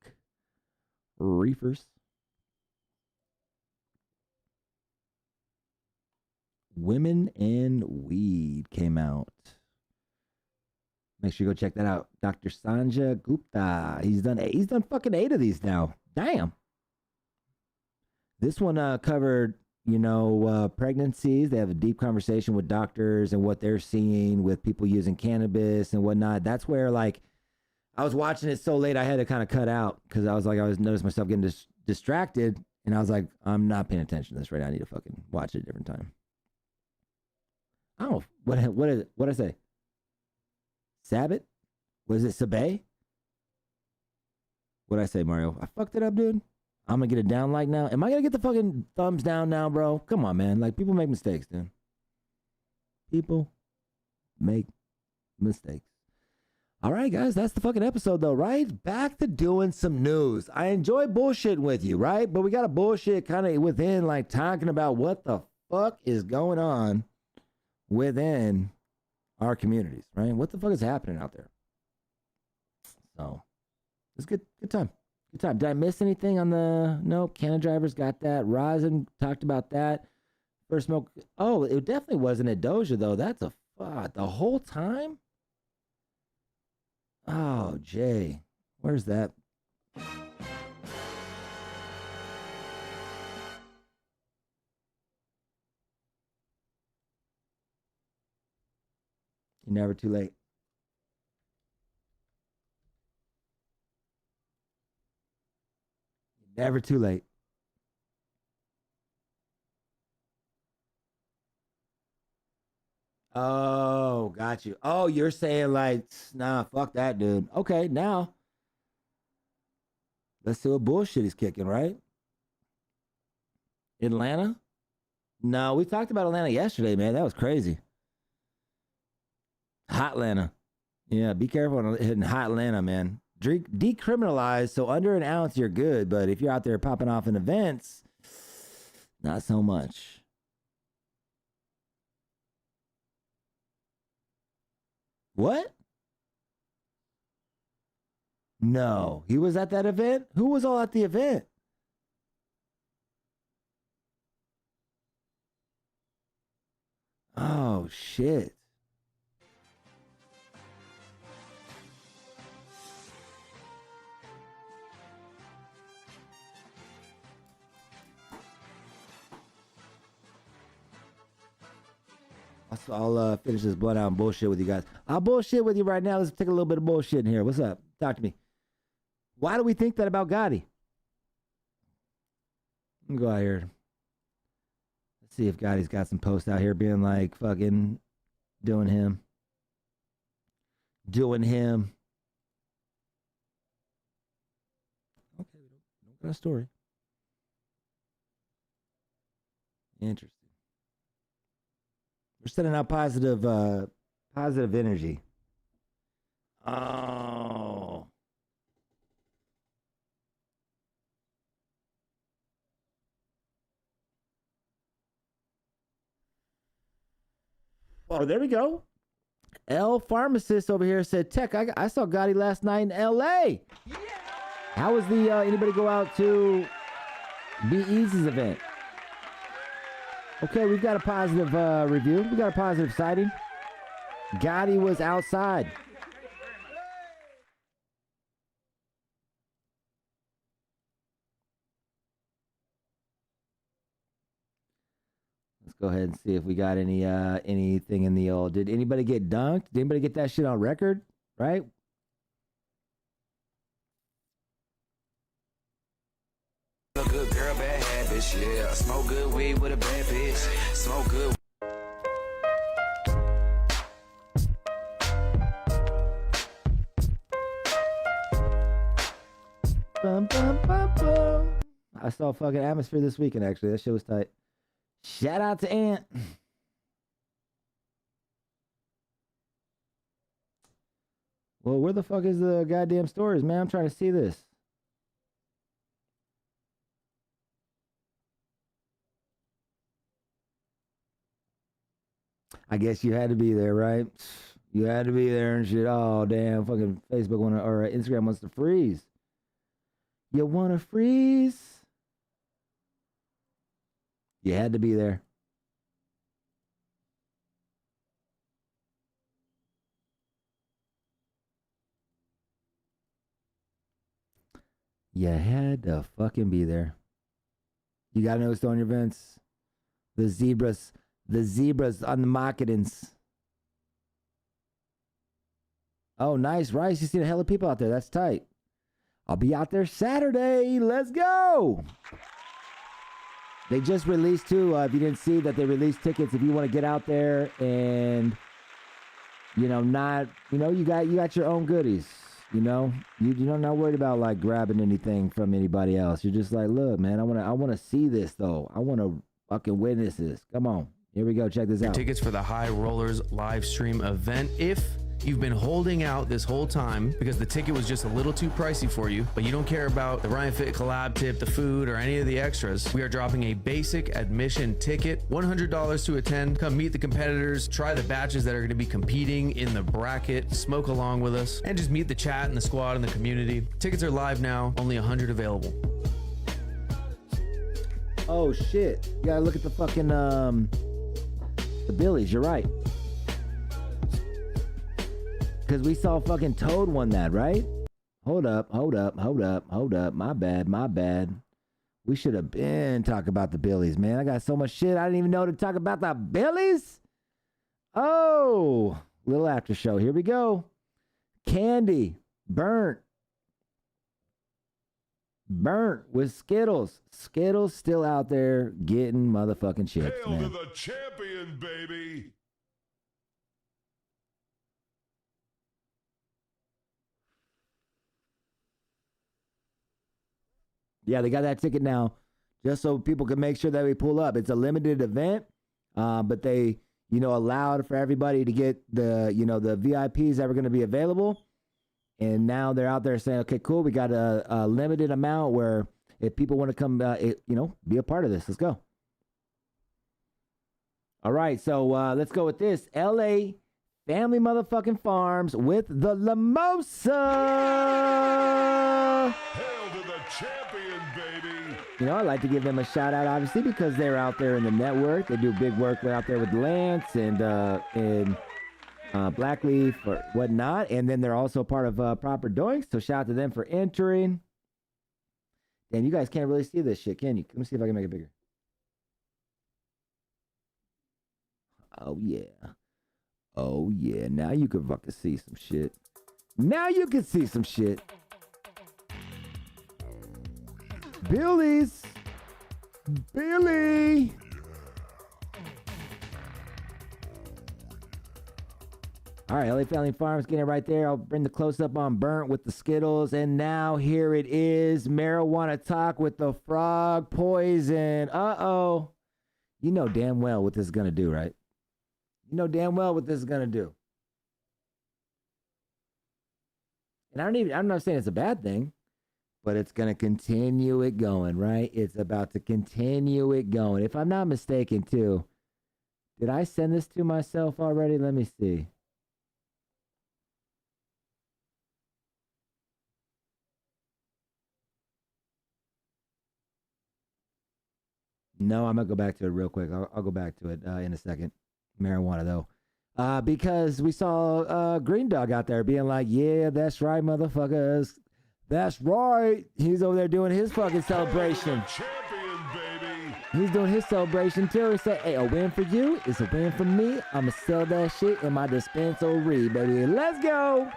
Reefers. Women and Weed came out. Make sure you go check that out. Dr. Sanjay Gupta. He's done fucking 8 of these now. Damn. This one covered, pregnancies. They have a deep conversation with doctors and what they're seeing with people using cannabis and whatnot. That's where, I was watching it so late I had to kind of cut out because I was noticed myself getting distracted, and I was like, I'm not paying attention to this right now. I need to fucking watch it at a different time. Oh, what did I say? Sabbath? Was it Sabay? What did I say, Mario? I fucked it up, dude. I'm gonna get it down now. Am I gonna get the fucking thumbs down now, bro? Come on, man. People make mistakes, dude. People make mistakes. All right, guys, that's the fucking episode, though, right? Back to doing some news. I enjoy bullshitting with you, right? But we got to bullshit kind of within, talking about what the fuck is going on within our communities, right? What the fuck is happening out there? So, it's good time. Good time. Did I miss anything on the... No, Canna Drivers got that. Rosin talked about that. First Smoke... Oh, it definitely wasn't a Doja, though. That's a... Fuck. The whole time? Oh, Jay. Where's that? You're never too late. You're never too late. Oh, got you. Oh, you're saying nah, fuck that, dude. Okay, now let's see what bullshit he's kicking, right? Atlanta? No, we talked about Atlanta yesterday, man. That was crazy. Hot Atlanta. Yeah, be careful on hitting hot Atlanta, man. Decriminalized, so under an ounce you're good, but if you're out there popping off in events, not so much. What? No, he was at that event? Who was all at the event? Oh, shit. I'll finish this blunt out and bullshit with you guys. I'll bullshit with you right now. Let's take a little bit of bullshit in here. What's up? Talk to me. Why do we think that about Gotti? Let me go out here. Let's see if Gotti's got some posts out here being fucking doing him. Doing him. Okay, we don't got a story. Interesting. We're sending out positive energy. Oh. Oh, there we go. L Pharmacist over here said, Tech, I saw Gotti last night in L.A. Yeah. How was the, anybody go out to Be Easy's event? Okay, we've got a positive review. We got a positive sighting. Gotti was outside. Let's go ahead and see if we got any anything in the old. Did anybody get dunked? Did anybody get that shit on record? Right? A good girl, bad habits, yeah. Smoke good weed with a bad bitch. Smoke good. Bum, bum, bum, bum. I saw fucking Atmosphere this weekend, actually. That shit was tight. Shout out to Ant. Well, where the fuck is the goddamn stories, man? I'm trying to see this. I guess you had to be there, right? You had to be there and shit. Oh, damn. Fucking Facebook or Instagram wants to freeze. You want to freeze? You had to be there. You had to fucking be there. You got to know it's on your events. The zebras on the marketings. Oh, nice. Rice, you see a hell of people out there. That's tight. I'll be out there Saturday. Let's go. They just released too. If you didn't see that, they released tickets. If you want to get out there and, you got your own goodies. You're not worried about like grabbing anything from anybody else. You're just like, look, man, I want to see this though. I want to fucking witness this. Come on, here we go. Check this out. Tickets for the High Rollers live stream event. If you've been holding out this whole time because the ticket was just a little too pricey for you, but you don't care about the Ryan Fit collab tip, the food, or any of the extras, we are dropping a basic admission ticket, $100 to attend. Come meet the competitors, try the batches that are going to be competing in the bracket, smoke along with us, and just meet the chat and the squad and the community. Tickets are live now, only 100 available. Oh shit! You gotta look at the fucking the Billies. You're right. Because we saw fucking Toad won that, right? Hold up. My bad. We should have been talking about the Billies, man. I got so much shit. I didn't even know to talk about the Billies. Oh, little after show. Here we go. Candy, burnt with Skittles. Skittles still out there getting motherfucking chips, Hail man. to the champion, baby. Yeah, they got that ticket now just so people can make sure that we pull up. It's a limited event, but they, allowed for everybody to get the VIPs that were going to be available. And now they're out there saying, okay, cool. We got a limited amount where if people want to come, be a part of this, let's go. All right, so let's go with this. LA Family Motherfucking Farms with the Lamosa. Hail to the champion, baby. I'd like to give them a shout out, obviously, because they're out there in the network. They do big work out there with Lance and Blackleaf or whatnot. And then they're also part of Proper Doinks. So shout out to them for entering. And you guys can't really see this shit, can you? Let me see if I can make it bigger. Oh, yeah. Oh, yeah. Now you can fucking see some shit. Now you can see some shit. Billy's. Billy. All right, LA Family Farms getting it right there. I'll bring the close-up on Burnt with the Skittles. And now here it is, Marijuana Talk with the Frog Poison. Uh-oh. You know damn well what this is going to do, right? You know damn well what this is going to do. And I'm not saying it's a bad thing, but it's going to continue it going, right? It's about to continue it going. If I'm not mistaken, too, did I send this to myself already? Let me see. No, I'm gonna go back to it real quick. I'll go back to it in a second. Marijuana though, because we saw Green Dog out there being like, "Yeah, that's right, motherfuckers. That's right." He's over there doing his fucking celebration. He's doing his celebration too. He said, "Hey, a win for you is a win for me. I'ma sell that shit in my dispensary, baby. Let's go."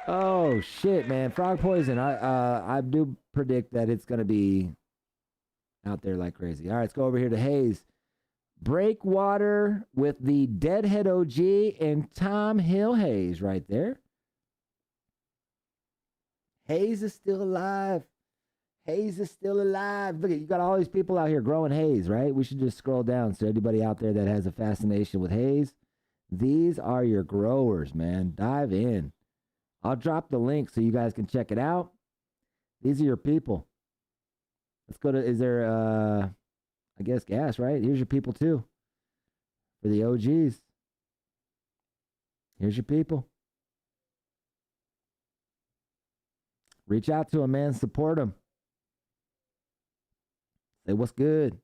Oh shit, man. Frog poison. I do predict that it's gonna be out there like crazy. All right, let's go over here to Hayes. Breakwater with the Deadhead OG and Tom Hill Hayes right there. Hayes is still alive. Hayes is still alive. Look at you got all these people out here growing Hayes, right? We should just scroll down. So anybody out there that has a fascination with Hayes, these are your growers, man. Dive in. I'll drop the link so you guys can check it out. These are your people. Let's go to, is there, I guess gas, right? Here's your people too. For the OGs. Here's your people. Reach out to them, man. Support them. Say, what's good?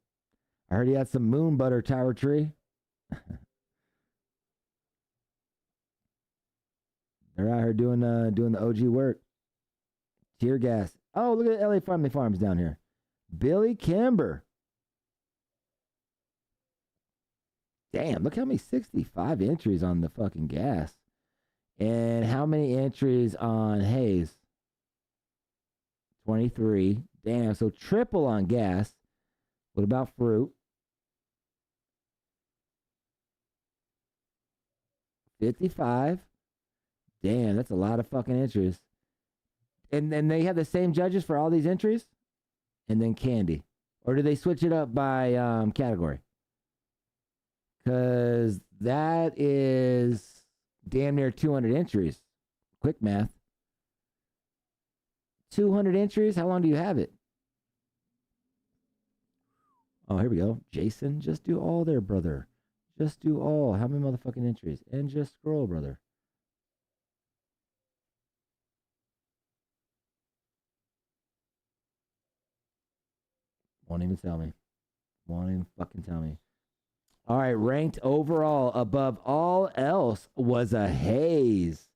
I heard he had some moon butter tower tree. They're out here doing the OG work. Tear gas. Oh, look at LA Family Farms down here. Billy Kimber. Damn, look how many 65 entries on the fucking gas. And how many entries on Hayes? 23. Damn, so triple on gas. What about fruit? 55. Damn, that's a lot of fucking entries. And then they have the same judges for all these entries? And then candy. Or do they switch it up by category? Because that is damn near 200 entries. Quick math. 200 entries? How long do you have it? Oh, here we go. Jason, just do all there, brother. Just do all. How many motherfucking entries? And just scroll, brother. Won't even tell me. Won't even fucking tell me. All right, ranked overall above all else was a Hayes.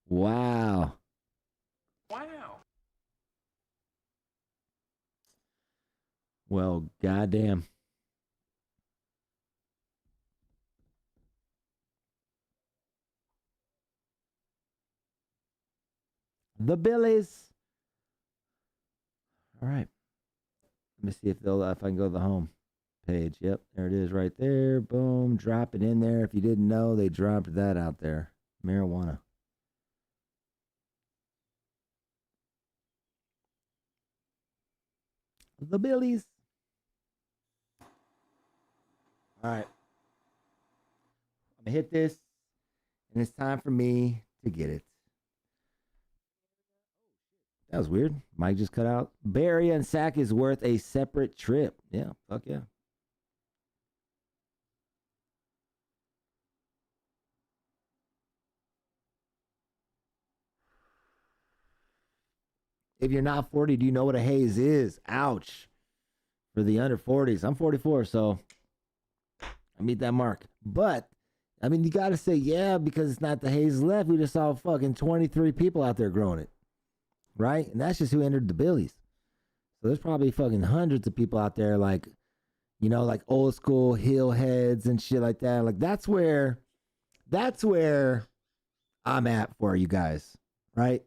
Wow. Wow. Well, goddamn. The Billies. All right. Let me see if they'll if I can go to the home page. Yep, there it is right there. Boom. Drop it in there. If you didn't know, they dropped that out there. Marijuana. The Billies. All right. I'm going to hit this, and it's time for me to get it. That was weird. Mike just cut out. Bay Area and Sac is worth a separate trip. Yeah, fuck yeah. If you're not 40, do you know what a haze is? Ouch. For the under 40s. I'm 44, so I meet that mark. But, I mean, you got to say, yeah, because it's not the haze left. We just saw fucking 23 people out there growing it. Right? And that's just who entered the Billies. So there's probably fucking hundreds of people out there like, you know, like old school hill heads and shit like that. Like that's where I'm at for you guys. Right?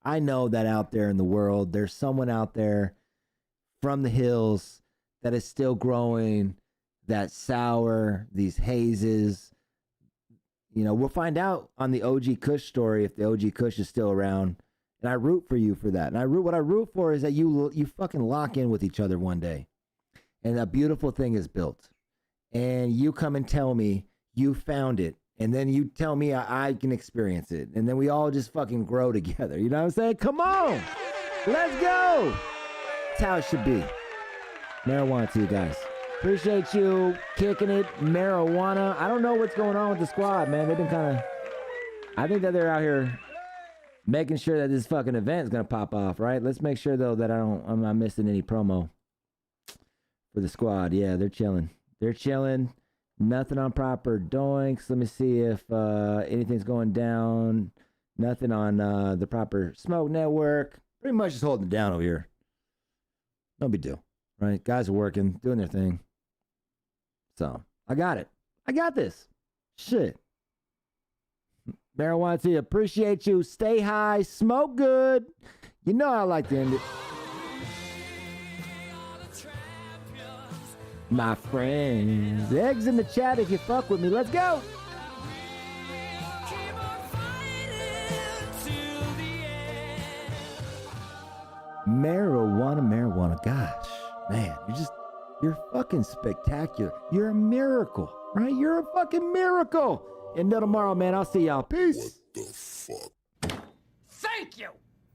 I know that out there in the world, there's someone out there from the hills that is still growing that sour, these hazes. You know, we'll find out on the OG Kush story if the OG Kush is still around. And I root for you for that. And what I root for is that you fucking lock in with each other one day. And a beautiful thing is built. And you come and tell me you found it. And then you tell me I can experience it. And then we all just fucking grow together. You know what I'm saying? Come on. Let's go. That's how it should be. Marijuana to you guys. Appreciate you kicking it. Marijuana. I don't know what's going on with the squad, man. They've been kind of... I think that they're out here making sure that this fucking event is going to pop off, right? Let's make sure, though, that I'm not missing any promo for the squad. Yeah, they're chilling. They're chilling. Nothing on proper doinks. Let me see if anything's going down. Nothing on the proper smoke network. Pretty much just holding it down over here. No big deal, right? Guys are working, doing their thing. So, I got it. I got this. Shit. Marijuana T, appreciate you. Stay high, smoke good. You know I like to end it. My friends, eggs in the chat if you fuck with me. Let's go. Marijuana. Gosh, man, you're fucking spectacular. You're a miracle, right? You're a fucking miracle. Until tomorrow, man, I'll see y'all. Peace.